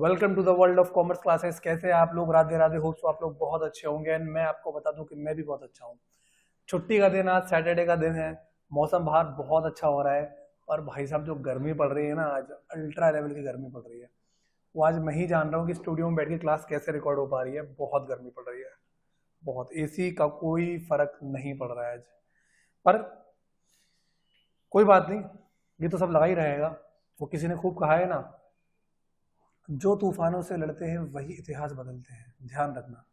Welcome to the world of commerce classes. कैसे हैं आप लोग? राधे राधे। होप सो आप लोग बहुत अच्छे होंगे एंड मैं आपको बता दूं कि मैं भी बहुत अच्छा हूं। छुट्टी का दिन, आज सैटरडे का दिन है। मौसम बाहर बहुत अच्छा हो रहा है और भाई साहब जो गर्मी पड़ रही है ना, आज अल्ट्रा लेवल की गर्मी पड़ रही है। वो आज मैं ही जान रहा हूँ कि स्टूडियो में बैठ के क्लास कैसे रिकॉर्ड हो पा रही है। बहुत गर्मी पड़ रही है, बहुत। एसी का कोई फर्क नहीं पड़ रहा है आज, पर कोई बात नहीं, ये तो सब लगा ही रहेगा। वो किसी ने खूब कहा है ना, जो तूफानों से लड़ते हैं वही इतिहास बदलते हैं। ध्यान रखना।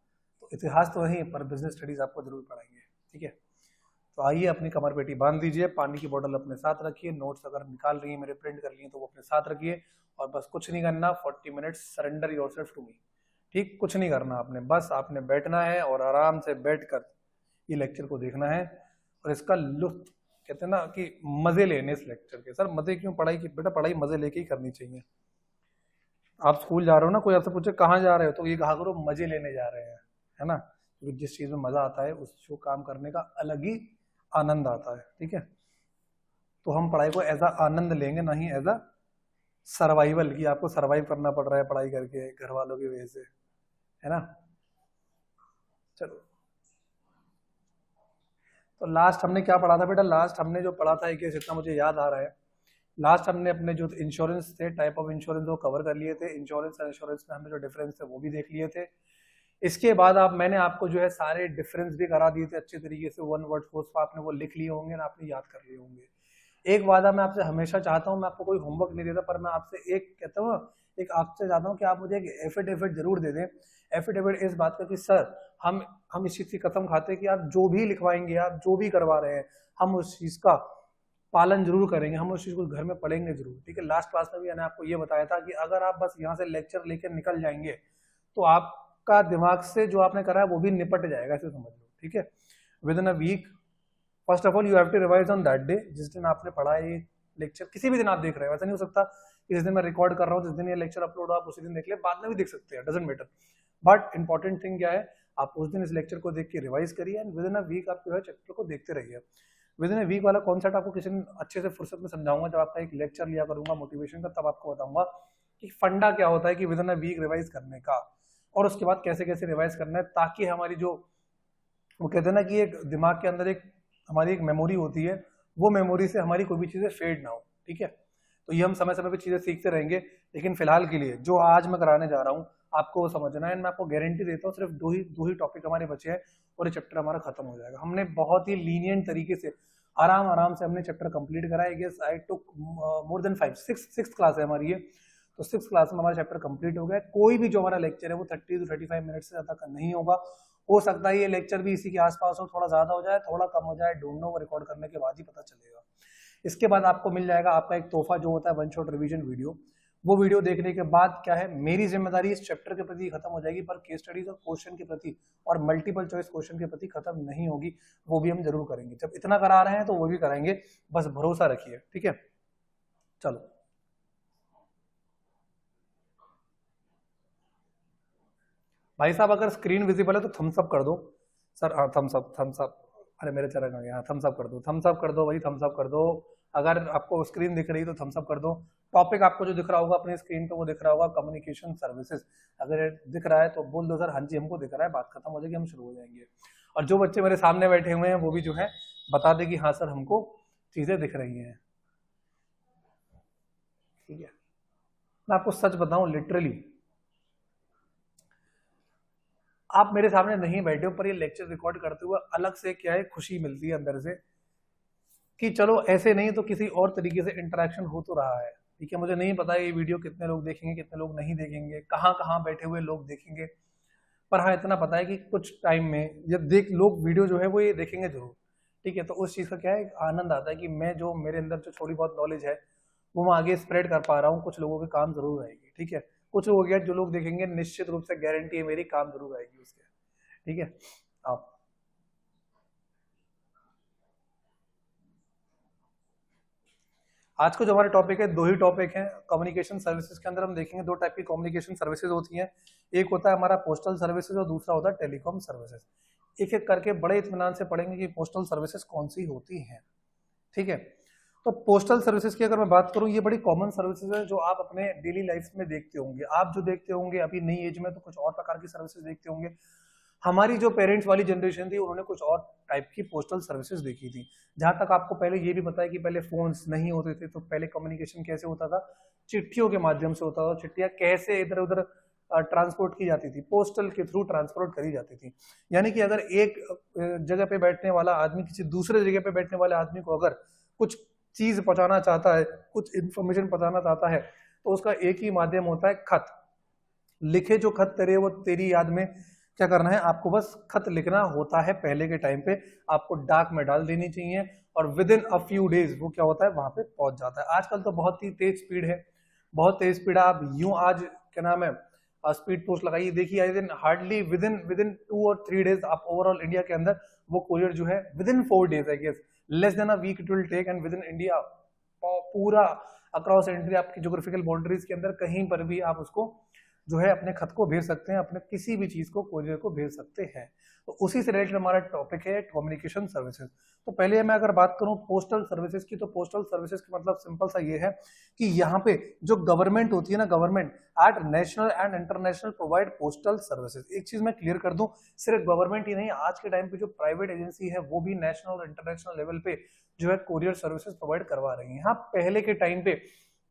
तो इतिहास तो नहीं, पर बिजनेस स्टडीज आपको जरूर पढ़ाएंगे, ठीक है। तो आइए, अपनी कमर पेटी बांध दीजिए, पानी की बोतल अपने साथ रखिए, नोट्स अगर निकाल रही है मेरे प्रिंट कर लिए तो वो अपने साथ रखिए, और बस कुछ नहीं करना। 40 minutes surrender yourself to me. ठीक, कुछ नहीं करना आपने, बस आपने बैठना है और आराम से बैठकर ये लेक्चर को देखना है और इसका लुत्फ, कहते हैं ना कि मजे लेने इस लेक्चर के। सर मजे क्यों? पढ़ाई की बेटा, पढ़ाई मजे लेके ही करनी चाहिए। आप स्कूल जा रहे हो ना, कोई आपसे पूछे कहाँ जा रहे हो तो ये कहा करो मजे लेने जा रहे हैं, है ना। क्योंकि जिस चीज में मजा आता है उस जो काम करने का अलग ही आनंद आता है, ठीक है। तो हम पढ़ाई को एज अ आनंद लेंगे, नहीं एज अ सर्वाइवल, कि आपको सर्वाइव करना पड़ रहा है पढ़ाई करके घर वालों की वजह से, है ना। चलो, तो लास्ट हमने क्या पढ़ा था बेटा? लास्ट हमने जो पढ़ा था, एक इतना मुझे याद आ रहा है, लास्ट हमने अपने जो इंश्योरेंस थे, टाइप ऑफ इंश्योरेंस, वो कवर कर लिए थे। इंश्योरेंस और इंश्योरेंस में हमें जो डिफरेंस थे वो भी देख लिए थे। इसके बाद मैंने आपको जो है सारे डिफरेंस भी करा दिए थे अच्छे तरीके से, वन वर्ड फोर्स पर आपने वो लिख लिए होंगे ना, आपने याद कर लिए होंगे। एक वादा मैं आपसे हमेशा चाहता हूँ, मैं आपको कोई होमवर्क नहीं देता, पर मैं आपसे एक कहता हूँ, एक आपसे चाहता हूँ कि आप मुझे एक एफिडेविट जरूर दे दें। एफिडेविट इस बात का कि सर हम इस चीज की कसम खाते हैं कि आप जो भी लिखवाएंगे, आप जो भी करवा रहे हैं, हम उस चीज का पालन जरूर करेंगे, हम उस चीज को घर में पढ़ेंगे जरूर, ठीक है। लास्ट क्लास में भी मैंने आपको ये बताया था कि अगर आप बस यहाँ से लेक्चर लेकर निकल जाएंगे तो आपका दिमाग से जो आपने करा है वो भी निपट जाएगा, ऐसे समझ लो, ठीक है। Within a week, first of all you have to revise on that day, जिस दिन आपने पढ़ा है लेक्चर। किसी भी दिन आप देख रहे हैं, वैसा नहीं हो सकता कि जिस दिन मैं रिकॉर्ड कर रहा हूँ, जिस दिन ये लेक्चर अपलोड हो आप उसी दिन देख ले, बाद में भी देख सकते हैं, doesn't matter. But important thing क्या है, आप उस दिन इस लेक्चर को देख के रिवाइज करिए and within a week आप जो है चैप्टर को देखते रहिए। विद इन अ वीक वाला कॉन्सेप्ट आपको किसी दिन अच्छे से फुर्सत में समझाऊंगा, जब आपका एक लेक्चर लिया करूंगा मोटिवेशन का, तब आपको बताऊंगा कि फंडा क्या होता है कि within a week revise करने का, और उसके बाद कैसे कैसे रिवाइज करना है, ताकि हमारी जो वो कहते हैं ना कि एक दिमाग के अंदर एक हमारी एक मेमोरी होती है, वो मेमोरी से हमारी कोई भी चीजें फेड ना हो, ठीक है। तो ये हम समय समय पे चीजें सीखते रहेंगे, लेकिन फिलहाल के लिए जो आज मैं कराने जा रहा हूँ आपको वो समझना है। मैं आपको गारंटी देता हूँ, सिर्फ दो ही टॉपिक हमारे बचे हैं और ये चैप्टर हमारा खत्म हो जाएगा। हमने बहुत ही लीनियंट तरीके से आराम आराम से हमने चैप्टर कंप्लीट करा है। Guess I took more than 6 class है हमारी ये, तो 6 क्लास में हमारा चैप्टर कंप्लीट हो गया। कोई भी जो हमारा लेक्चर है वो 30 to 35 मिनट से ज्यादा का नहीं होगा। हो सकता है ये लेक्चर भी इसी के आसपास हो, थोड़ा ज्यादा हो जाए थोड़ा कम हो जाए, डोंट नो, वो रिकॉर्ड करने के बाद ही पता चलेगा। इसके बाद आपको मिल जाएगा आपका एक तोहफा, जो होता है वन शॉट रिवीजन वीडियो। वो वीडियो देखने के बाद क्या है, मेरी जिम्मेदारी इस चैप्टर के प्रति खत्म हो जाएगी, पर केस स्टडीज और क्वेश्चन के प्रति और मल्टीपल चॉइस क्वेश्चन के प्रति खत्म नहीं होगी। वो भी हम जरूर करेंगे, जब इतना करा रहे हैं तो वो भी कराएंगे, बस भरोसा रखिए, ठीक है। चलो, भाई साहब अगर स्क्रीन विजिबल है तो थम्स अप कर दो। सर हाँ, थम्स अप, थम्स अप। अरे मेरे चरण आ गया, थम्स अप कर दो, थम्स अप कर दो भाई, थम्स अप कर दो। अगर आपको स्क्रीन दिख रही है तो थम्स अप कर दो। टॉपिक आपको जो दिख रहा होगा अपनी स्क्रीन पे वो दिख रहा होगा कम्युनिकेशन सर्विसेज। अगर दिख रहा है तो बोल दो सर हाँ जी हमको दिख रहा है, बात खत्म हो जाएगी, हम शुरू हो जाएंगे। और जो बच्चे मेरे सामने बैठे हुए हैं वो भी जो है बता दे कि हाँ सर हमको चीजें दिख रही हैं, ठीक है। मैं आपको सच बताऊं, लिटरली आप मेरे सामने नहीं बैठे हो, पर ये लेक्चर रिकॉर्ड करते हुए अलग से क्या है खुशी मिलती है अंदर से, कि चलो ऐसे नहीं तो किसी और तरीके से इंटरेक्शन हो तो रहा है, ठीक है। मुझे नहीं पता ये वीडियो कितने लोग देखेंगे, कितने लोग नहीं देखेंगे, कहाँ कहाँ बैठे हुए लोग देखेंगे, पर हाँ इतना पता है कि कुछ टाइम में जब लोग वीडियो जो है वो ये देखेंगे जरूर, ठीक है। तो उस चीज का क्या है, एक आनंद आता है कि मैं जो मेरे अंदर जो थोड़ी बहुत नॉलेज है वो मैं आगे स्प्रेड कर पा रहा हूँ, कुछ लोगों के काम जरूर आएगी, ठीक है। कुछ लोग क्या जो लोग देखेंगे, निश्चित रूप से गारंटी है मेरी, काम जरूर आएगी उसके, ठीक है। आप आज को जो हमारे टॉपिक है, दो ही टॉपिक हैं कम्युनिकेशन सर्विसेज के अंदर। हम देखेंगे दो टाइप की कम्युनिकेशन सर्विसेज होती हैं, एक होता है हमारा पोस्टल सर्विसेज और दूसरा होता है टेलीकॉम सर्विसेज। एक एक करके बड़े इत्मीनान से पढ़ेंगे कि पोस्टल सर्विसेज कौन सी होती हैं, ठीक है। तो पोस्टल सर्विसेज की अगर मैं बात करूं, ये बड़ी कॉमन सर्विसेज है जो आप अपने डेली लाइफ में देखते होंगे। आप जो देखते होंगे अभी नई एज में तो कुछ और प्रकार की सर्विसेज देखते होंगे। हमारी जो पेरेंट्स वाली जनरेशन थी उन्होंने कुछ और टाइप की पोस्टल सर्विसेज देखी थी। जहां तक आपको पहले ये भी पता है कि पहले फोन्स नहीं होते थे, तो पहले कम्युनिकेशन कैसे होता था, चिट्ठियों के माध्यम से होता था। चिट्ठियां कैसे इधर उधर ट्रांसपोर्ट की जाती थी, पोस्टल के थ्रू ट्रांसपोर्ट करी जाती थी। यानी कि अगर एक जगह पे बैठने वाला आदमी किसी दूसरे जगह पे बैठने वाले आदमी को अगर कुछ चीज पहुंचाना चाहता है, कुछ इंफॉर्मेशन पहुंचाना चाहता है, तो उसका एक ही माध्यम होता है खत। लिखे जो खत तेरे वो तेरी याद में, क्या करना है आपको, बस खत लिखना होता है। पहले के टाइम पे आपको डाक में डाल देनी चाहिए और with in a few days वो क्या होता है वहां पे पहुंच जाता है। आजकल तो बहुत ही तेज स्पीड है, बहुत तेज स्पीड। आप यूं आज क्या नाम है स्पीड पोस्ट लगाइए, देखिए आई दिन हार्डली विद इन 2 और 3 डेज आप ओवरऑल इंडिया के अंदर वो कोरियर जो है within 4 days I guess, less than a week it will take, and within India पूरा अक्रॉस इंडिया आपकी ज्योग्राफिकल बाउंड्रीज के अंदर कहीं पर भी आप उसको जो है अपने खत को भेज सकते हैं, अपने किसी भी चीज को कोरियर को भेज सकते हैं। तो उसी से रिलेटेड हमारा टॉपिक है कम्युनिकेशन सर्विसेज। तो पहले मैं अगर बात करूं पोस्टल सर्विसेज की, तो पोस्टल सर्विसेज का मतलब सिंपल सा ये है कि यहाँ पे जो गवर्नमेंट होती है ना, government at national and international provide postal services. एक चीज मैं क्लियर कर दूं, सिर्फ गवर्नमेंट ही नहीं, आज के टाइम पे जो प्राइवेट एजेंसी है वो भी नेशनल और इंटरनेशनल लेवल पे जो है कोरियर सर्विसेज प्रोवाइड करवा रही है। हाँ, पहले के टाइम पे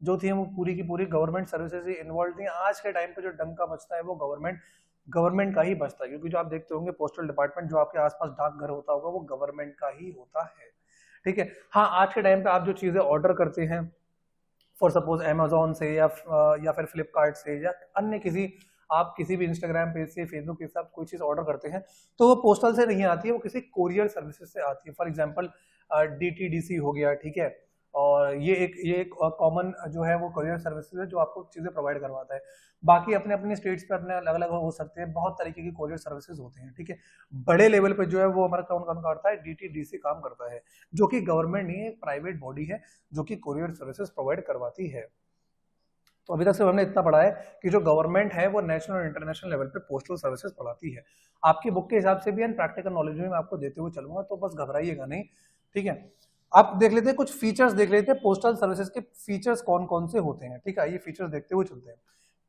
जो थी वो पूरी की पूरी गवर्नमेंट सर्विसेज ही इन्वॉल्व थी। आज के टाइम पे जो डंका बचता है वो गवर्नमेंट का ही बचता है, क्योंकि जो आप देखते होंगे पोस्टल डिपार्टमेंट जो आपके आसपास डाकघर होता होगा वो गवर्नमेंट का ही होता है। ठीक है, हाँ आज के टाइम पे आप जो चीजें ऑर्डर करते हैं फॉर सपोज अमेजोन से या फिर फ्लिपकार्ट से या अन्य किसी, आप किसी भी इंस्टाग्राम पेज से, फेसबुक पेज से आप कोई चीज ऑर्डर करते हैं तो वो पोस्टल से नहीं आती है, वो किसी कोरियर सर्विसेज से आती है। फॉर एग्जांपल DTDC हो गया, ठीक है, और ये एक कॉमन जो है वो कोरियर सर्विसेज है जो आपको चीजें प्रोवाइड करवाता है। बाकी अपने अपने स्टेट्स पे अपने अलग अलग हो सकते हैं, बहुत तरीके की कोरियर सर्विसेज होते हैं। ठीक है, बड़े लेवल पे जो है वो हमारा कौन काम करता है, DTDC काम करता है, जो कि गवर्नमेंट नहीं है, एक प्राइवेट बॉडी है जो कि कोरियर सर्विसेज प्रोवाइड करवाती है। तो अभी तक सिर्फ हमने इतना पढ़ा है कि जो गवर्नमेंट है वो नेशनल और इंटरनेशनल लेवल पे पोस्टल सर्विसेज पढ़ाती है। आपकी बुक के हिसाब से भी एंड प्रैक्टिकल नॉलेज में मैं आपको देते हुए चलूंगा, तो बस घबराइएगा नहीं। ठीक है, आप देख लेते हैं कुछ फीचर्स, देख लेते हैं पोस्टल सर्विसेज के फीचर्स कौन कौन से होते हैं। ठीक है, ये फीचर्स देखते हुए चलते हैं।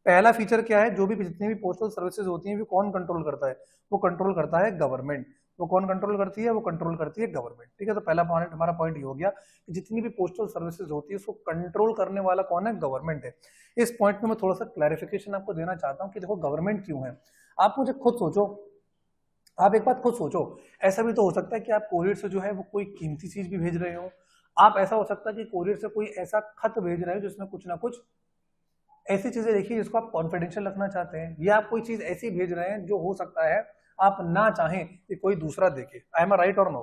पहला फीचर क्या है, जो भी जितनी भी पोस्टल सर्विसेज होती हैं वो कौन कंट्रोल करता है, वो कंट्रोल करता है गवर्नमेंट। वो कौन कंट्रोल करती है, वो कंट्रोल करती है गवर्नमेंट। ठीक है, तो पहला पॉइंट हमारा पॉइंट ये हो गया कि जितनी भी पोस्टल सर्विसेज होती है उसको कंट्रोल करने वाला कौन है, गवर्नमेंट है। इस पॉइंट में मैं थोड़ा सा क्लैरिफिकेशन आपको देना चाहता हूँ कि देखो गवर्नमेंट क्यों है। आप मुझे खुद सोचो, आप एक बात खुद सोचो, ऐसा भी तो हो सकता है कि आप कोरियर से जो है वो कोई कीमती चीज भी भेज रहे हो। आप ऐसा हो सकता है कि कोरियर से कोई ऐसा खत भेज रहे हो जिसमें कुछ ना कुछ ऐसी चीजें लिखी जिसको आप कॉन्फिडेंशियल रखना चाहते हैं, या आप कोई चीज ऐसी भेज रहे हैं जो हो सकता है आप ना चाहें कि कोई दूसरा देखे। आई एम राइट और नो?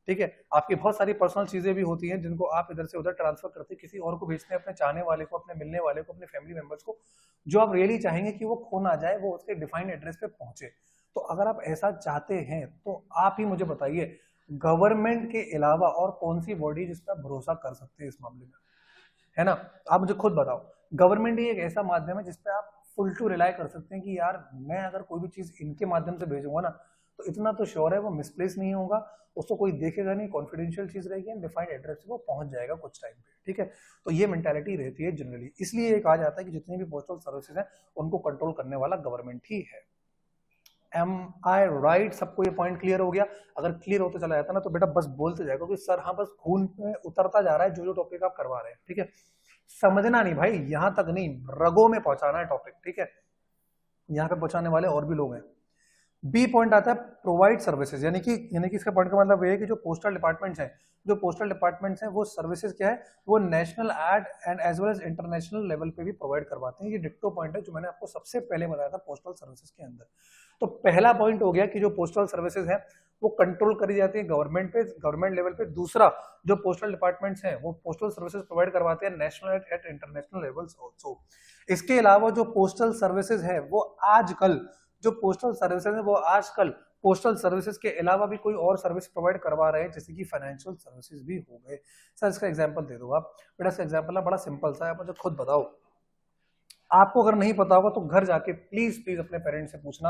ठीक है, आपकी बहुत सारी पर्सनल चीजें भी होती हैं जिनको आप इधर से उधर ट्रांसफर करते किसी और को भेजते हैं, अपने चाहने वाले को, अपने मिलने वाले को, अपने फैमिली मेंबर्स को, जो आप रियली चाहेंगे कि वो खो ना जाए, वो उसके डिफाइंड एड्रेस पे पहुंचे। तो अगर आप ऐसा चाहते हैं तो आप ही मुझे बताइए गवर्नमेंट के अलावा और कौन सी बॉडी जिस पर भरोसा कर सकते हैं इस मामले में, है ना? आप मुझे खुद बताओ। गवर्नमेंट ही एक ऐसा माध्यम है जिसपे आप फुल टू रिलाई कर सकते हैं कि यार मैं अगर कोई भी चीज इनके माध्यम से भेजूंगा ना तो इतना तो श्योर है वो मिसप्लेस नहीं होगा, उसको कोई देखेगा नहीं, कॉन्फिडेंशियल चीज रहेगी एंड डिफाइंड एड्रेस से वो पहुंच जाएगा कुछ टाइम पे। ठीक है, तो ये मेंटालिटी रहती है जनरली, इसलिए ये कहा जाता है कि जितनी भी पोस्टल सर्विसेज हैं उनको कंट्रोल करने वाला गवर्नमेंट ही है। एम आई राइट? सबको ये पॉइंट क्लियर हो गया? अगर क्लियर होते चला जाता ना तो बेटा बस बोलते जाएगा कि सर हाँ बस खून में उतरता जा रहा है जो जो टॉपिक आप करवा रहे हैं। ठीक है, समझना नहीं भाई, यहां तक नहीं, रगों में पहुंचाना है टॉपिक। ठीक है, यहां पे पहुंचाने वाले और भी लोग हैं। बी पॉइंट आता है प्रोवाइड सर्विसेज, यानी कि इसका पॉइंट का मतलब ये है कि जो पोस्टल डिपार्टमेंट्स हैं, वो सर्विसेज क्या है, वो national and as well as international level पे भी प्रोवाइड करवाते हैं। ये डिक्टो पॉइंट है जो मैंने आपको सबसे पहले बताया था पोस्टल सर्विसेज के अंदर। तो पहला पॉइंट हो गया कि जो पोस्टल सर्विसेज है वो कंट्रोल करी जाती है गवर्नमेंट पे, गवर्नमेंट लेवल पे। दूसरा, जो पोस्टल डिपार्टमेंट्स हैं वो पोस्टल सर्विसेज प्रोवाइड करवाते हैं national at international levels also. इसके अलावा जो पोस्टल सर्विसेज है वो आजकल पोस्टल सर्विसेज के अलावा भी कोई और सर्विस प्रोवाइड करवा रहे हैं, जैसे कि फाइनेंशियल सर्विसेज भी हो गए। सर इसका एग्जांपल दे दो आप बेटा। इसका एग्जांपल है बड़ा सिंपल सा है, आप मुझे खुद बताओ। आपको अगर नहीं पता होगा तो घर जाके प्लीज अपने पेरेंट्स से पूछना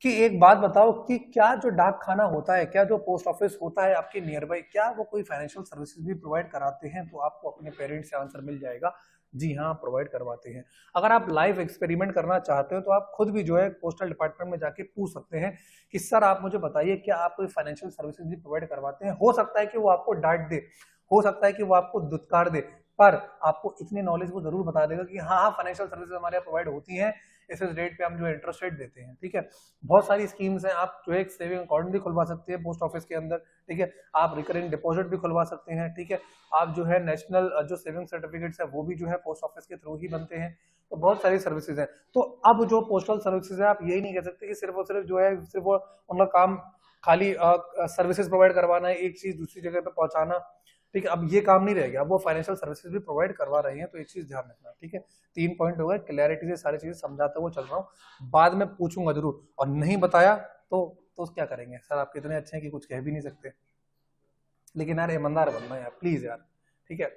कि एक बात बताओ कि क्या जो डाक खाना होता है, क्या जो पोस्ट ऑफिस होता है आपके नियर बाई, क्या वो कोई फाइनेंशियल सर्विसेज भी प्रोवाइड कराते हैं? तो आपको अपने पेरेंट्स से आंसर मिल जाएगा, जी हाँ प्रोवाइड करवाते हैं। अगर आप लाइव एक्सपेरिमेंट करना चाहते हो तो आप खुद भी जो है पोस्टल डिपार्टमेंट में जाके पूछ सकते हैं कि सर आप मुझे बताइए क्या आप कोई फाइनेंशियल सर्विसेज भी प्रोवाइड करवाते हैं। हो सकता है कि वो आपको डांट दे, हो सकता है कि वो आपको दुत्कार दे, पर आपको इतनी नॉलेज वो जरूर बता देगा कि हाँ हाँ फाइनेंशियल सर्विसेज हमारे यहाँ प्रोवाइड होती हैं, इस रेट पे हम जो इंटरेस्ट रेट देते हैं। ठीक है, बहुत सारी स्कीम्स हैं, आप जो है एक सेविंग अकाउंट भी खुलवा सकते हैं पोस्ट ऑफिस के अंदर। ठीक है, आप रिकरिंग डिपॉजिट भी खुलवा सकते हैं। ठीक है, आप जो है नेशनल जो सेविंग सर्टिफिकेट्स है वो भी जो है पोस्ट ऑफिस के थ्रू ही बनते हैं। तो बहुत सारी सर्विसेज हैं। तो अब जो पोस्टल सर्विसेज है आप यही नहीं कह सकते कि सिर्फ और सिर्फ जो है सिर्फ वो उनका काम खाली सर्विसेज प्रोवाइड करवाना है, एक चीज दूसरी जगह पे पहुंचाना। ठीक है, अब ये काम नहीं रह गया, अब वो फाइनेंशियल सर्विसेज भी प्रोवाइड करवा रहे हैं। तो एक चीज ध्यान रखना। ठीक है, 3 पॉइंट हो गए, क्लैरिटी से सारी चीजें समझाते हुए चल रहा हूँ, बाद में पूछूंगा जरूर, और नहीं बताया तो क्या करेंगे सर, आप कितने अच्छे हैं कि कुछ कह भी नहीं सकते। लेकिन यार ईमानदार बनना यार प्लीज यार। ठीक है,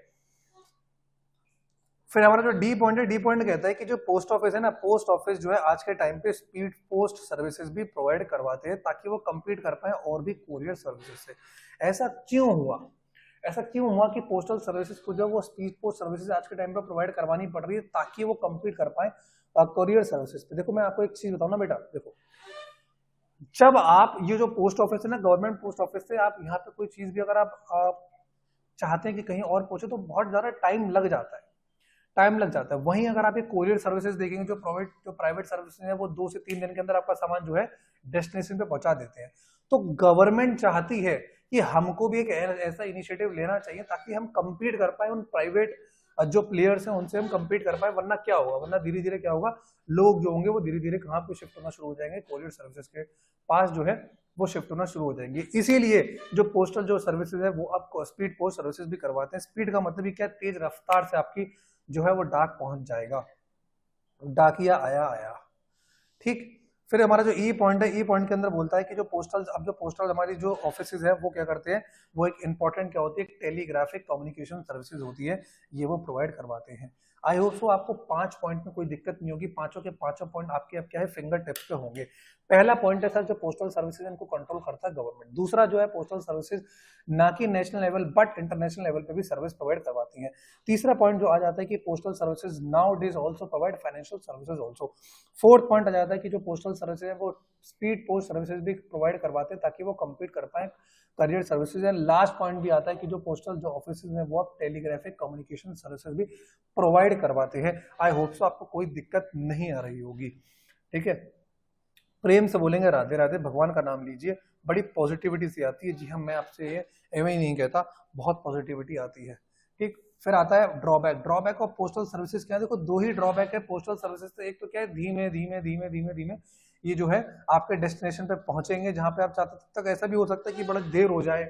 फिर हमारा जो डी पॉइंट है, डी पॉइंट कहता है कि जो पोस्ट ऑफिस है ना, पोस्ट ऑफिस जो है आज के टाइम पे स्पीड पोस्ट सर्विसेज भी प्रोवाइड करवाते हैं ताकि वो कम्पीट कर पाए और भी कुरियर सर्विसेज से। ऐसा क्यों हुआ, ऐसा क्यों हुआ कि पोस्टल सर्विसेज को जो वो स्पीड पोस्ट सर्विसेज आज के टाइम पे प्रोवाइड करवानी पड़ रही है ताकि वो कम्पीट कर पाए कुरियर सर्विसेज पे। देखो मैं आपको एक चीज बताऊं ना बेटा, देखो जब आप ये जो पोस्ट ऑफिस है ना, गवर्नमेंट पोस्ट ऑफिस से आप यहाँ पे कोई चीज भी अगर आप चाहते हैं कि कहीं और पहुंचे तो बहुत ज्यादा टाइम लग जाता है, टाइम लग जाता है। वहीं अगर आप एक कोरियर सर्विसेज देखेंगे, जो प्राइवेट सर्विसेज है वो 2 से 3 दिन के अंदर आपका सामान जो है डेस्टिनेशन पे पहुंचा देते हैं। तो गवर्नमेंट चाहती है कि हमको भी एक ऐसा इनिशिएटिव लेना चाहिए ताकि हम कंपीट कर पाए उन प्राइवेट जो प्लेयर्स हैं उनसे हम कंपीट कर पाए। वरना क्या होगा, वरना धीरे धीरे क्या होगा, लोग जो होंगे वो धीरे धीरे कहाँ पे शिफ्ट होना शुरू हो जाएंगे, कोरियर सर्विसेज के पास जो है वो शिफ्ट होना शुरू हो जाएंगे। इसीलिए जो पोस्टल जो सर्विसेज है वो अब स्पीड पोस्ट सर्विसेज भी करवाते हैं। स्पीड का मतलब क्या, तेज रफ्तार से आपकी जो है वो डाक पहुंच जाएगा, डाकिया आया आया। ठीक, फिर हमारा जो ई पॉइंट है, ई पॉइंट के अंदर बोलता है कि जो पोस्टल, अब जो पोस्टल हमारी जो ऑफिसेज है वो क्या करते हैं, वो एक इंपॉर्टेंट क्या होती है, टेलीग्राफिक कम्युनिकेशन सर्विसेज होती है, ये वो प्रोवाइड करवाते हैं। आई होप सो आपको 5 पॉइंट में कोई दिक्कत नहीं होगी, पांचों के पांचों पॉइंट आपके अब क्या है, फिंगर टिप्स पे होंगे। पहला पॉइंट है सर, जो पोस्टल सर्विसेज इनको कंट्रोल करता है गवर्नमेंट। दूसरा जो है, पोस्टल सर्विसेज ना कि national level but international level पे भी सर्विस प्रोवाइड करवाती हैं। तीसरा पॉइंट जो आ जाता है कि postal services now days also provide financial services also. Fourth point आ जाता है कि जो पोस्टल सर्विसेज है वो स्पीड पोस्ट सर्विसेज भी प्रोवाइड करवाते हैं ताकि वो कम्पीट कर पाए करियर सर्विसेज है। लास्ट पॉइंट भी आता है कि जो पोस्टल जो ऑफिस है वो अब टेलीग्राफिक कम्युनिकेशन सर्विसेज भी प्रोवाइड करवाते हैं। आई होप सो आपको कोई दिक्कत नहीं आ रही होगी। ठीक है, प्रेम से बोलेंगे राधे राधे, भगवान का नाम लीजिए, बड़ी पॉजिटिविटी सी आती है। जी हम, मैं आपसे ये एवं ही नहीं कहता, बहुत पॉजिटिविटी आती है। ठीक, फिर आता है drawback. Drawback of postal services क्या है, देखो 2 ही ड्रॉबैक है पोस्टल सर्विसेज से। एक तो क्या है, धीमे धीमे धीमे धीमे धीमे ये जो है आपके डेस्टिनेशन पे पहुंचेंगे जहां पे आप चाहते, तब तक ऐसा भी हो सकता है कि बड़ा देर हो जाए।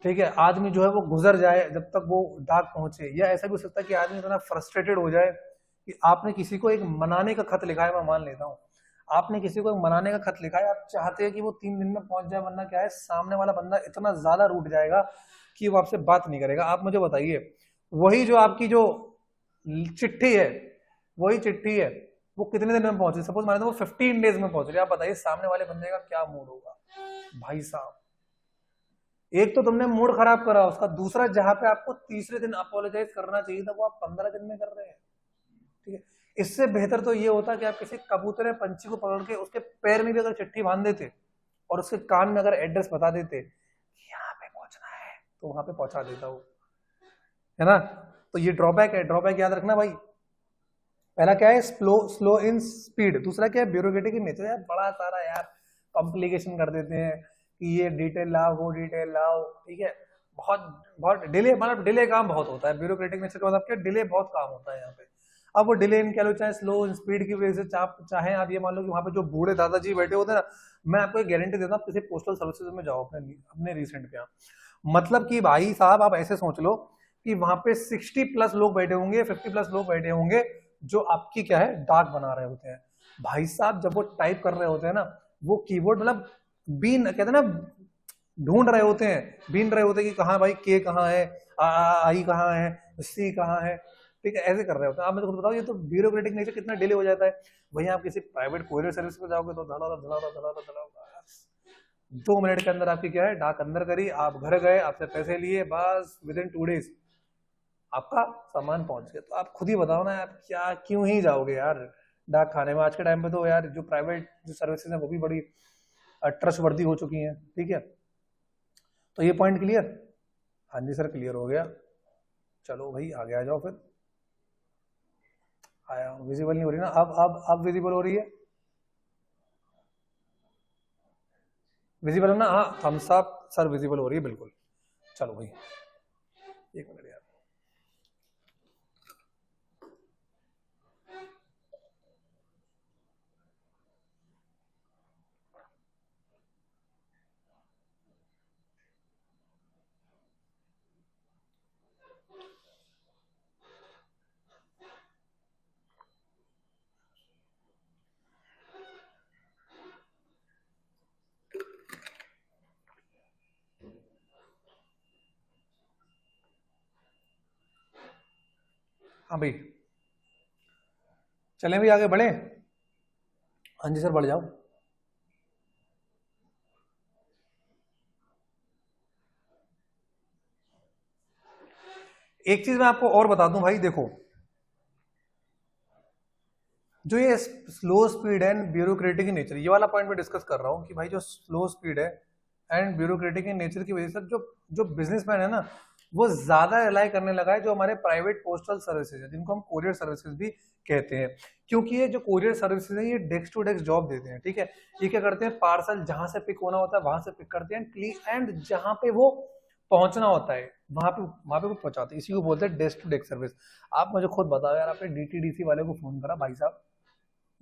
ठीक है, आदमी जो है वो गुजर जाए जब तक वो डाक पहुंचे, या ऐसा भी हो सकता है कि आदमी इतना फ्रस्ट्रेटेड हो जाए कि आपने किसी को एक मनाने का खत लिखा है, मैं मान लेता हूँ आपने किसी को एक मनाने का खत लिखा है, आप चाहते हैं कि वो 3 दिन में पहुंच जाए, वरना क्या है सामने वाला बंदा इतना ज्यादा रूठ जाएगा कि वो आपसे बात नहीं करेगा। आप मुझे बताइए, वही जो आपकी जो चिट्ठी है, वही चिट्ठी है, वो कितने दिन में पहुंचे, सपोज मान लो वो 15 डेज में पहुंच रही है, आप बताइए सामने वाले बंदे का क्या मूड होगा। भाई साहब, एक तो तुमने मूड खराब करा उसका, दूसरा जहां पे आपको तीसरे दिन अपोलोजाइज करना चाहिए था वो आप 15 दिन में कर रहे हैं। ठीक है, इससे बेहतर तो ये होता कि आप किसी कबूतर या पंछी को पकड़ के उसके पैर में भी अगर चिट्ठी बांध देते और उसके कान में अगर एड्रेस बता देते कि यहाँ पे पहुंचना है, तो वहां पे पहुंचा देता वो, है ना। तो ये ड्रॉबैक है, ड्रॉबैक याद रखना भाई। पहला क्या है, स्लो इन स्पीड। दूसरा क्या है, ब्यूरोक्रेटिक इन नेचर। यार बड़ा सारा यार कॉम्प्लिकेशन कर देते हैं कि ये डिटेल लाओ, वो डिटेल लाओ। ठीक है, बहुत बहुत डिले, मतलब डिले काम बहुत होता है। ब्यूरोक्रेटिक नेचर का मतलब क्या, डिले बहुत काम होता है यहाँ पे। अब वो डिले इन कह लो, चाहे स्लो इन स्पीड की वजह से चाहे आप ये मान लो कि वहां पे जो बूढ़े दादाजी बैठे होते हैं ना, मैं आपको एक गारंटी देता हूँ, किसी पोस्टल सर्विसेज में जाओ अपने रिसेंट पे, मतलब कि भाई साहब आप ऐसे सोच लो कि वहां पे 60+ लोग बैठे होंगे, 50+ लोग बैठे होंगे जो आपकी क्या है, डाक बना रहे होते हैं। भाई साहब जब वो टाइप कर रहे होते हैं ना, वो कीबोर्ड मतलब बीन कहते हैं ना, ढूंढ रहे होते हैं, बीन रहे होते हैं कि कहाँ भाई के कहाँ है, आई कहाँ है, सी कहाँ है। ठीक है, ऐसे कर रहे होते हैं। आप मेरे को बताओ ये तो ब्यूरोक्रेटिक नेचर कितना डिले हो जाता है। वहीं आप किसी प्राइवेट कोरियर सर्विस पे जाओगे तो धड़ा धड़ा धड़ा धड़ा 2 मिनट के अंदर आपकी क्या है, डाक अंदर करी, आप घर गए, आपसे पैसे लिए, बस विद इन 2 डेज आपका सामान पहुंच गया। तो आप खुद ही बताओ ना, आप क्या क्यों ही जाओगे यार डाक खाने में। आज के टाइम पे तो यार जो प्राइवेट जो सर्विसेज है वो भी बड़ी ट्रस्टवर्दी हो चुकी हैं। ठीक है, तो ये पॉइंट क्लियर? हाँ जी सर क्लियर हो गया। चलो भाई आगे आ जाओ फिर। आया, विजिबल नहीं हो रही ना? अब विजिबल हो रही है? विजिबल है ना? हाँ थम्स अप सर, विजिबल हो रही है बिल्कुल। चलो भाई एक मिनट यार। हाँ भाई चलें भी आगे बढ़े? हाँ जी सर बढ़ जाओ। एक चीज मैं आपको और बता दूं भाई, देखो जो ये slow speed and bureaucratic in nature, ये वाला पॉइंट मैं डिस्कस कर रहा हूँ कि भाई जो स्लो स्पीड है एंड ब्यूरोक्रेटिक इन नेचर की वजह से जो जो बिजनेसमैन है ना वो ज्यादा रिलाई करने लगा है जो हमारे प्राइवेट पोस्टल सर्विसेज है, जिनको हम कोरियर सर्विसेज भी कहते हैं। क्योंकि ये जो कोरियर सर्विसेज है ये डेस्क टू डेस्क जॉब देते हैं। ठीक है, ये क्या करते हैं, पार्सल जहां से पिक होना होता है वहां से पिक करते हैं एंड जहां पे वो पहुंचना होता है वहां पे वो पहुंचाते हैं। इसी को बोलते हैं डेस्क टू डेस्क सर्विस। आप मुझे खुद बताओ यार, आपने डीटीडीसी वाले को फोन करा, भाई साहब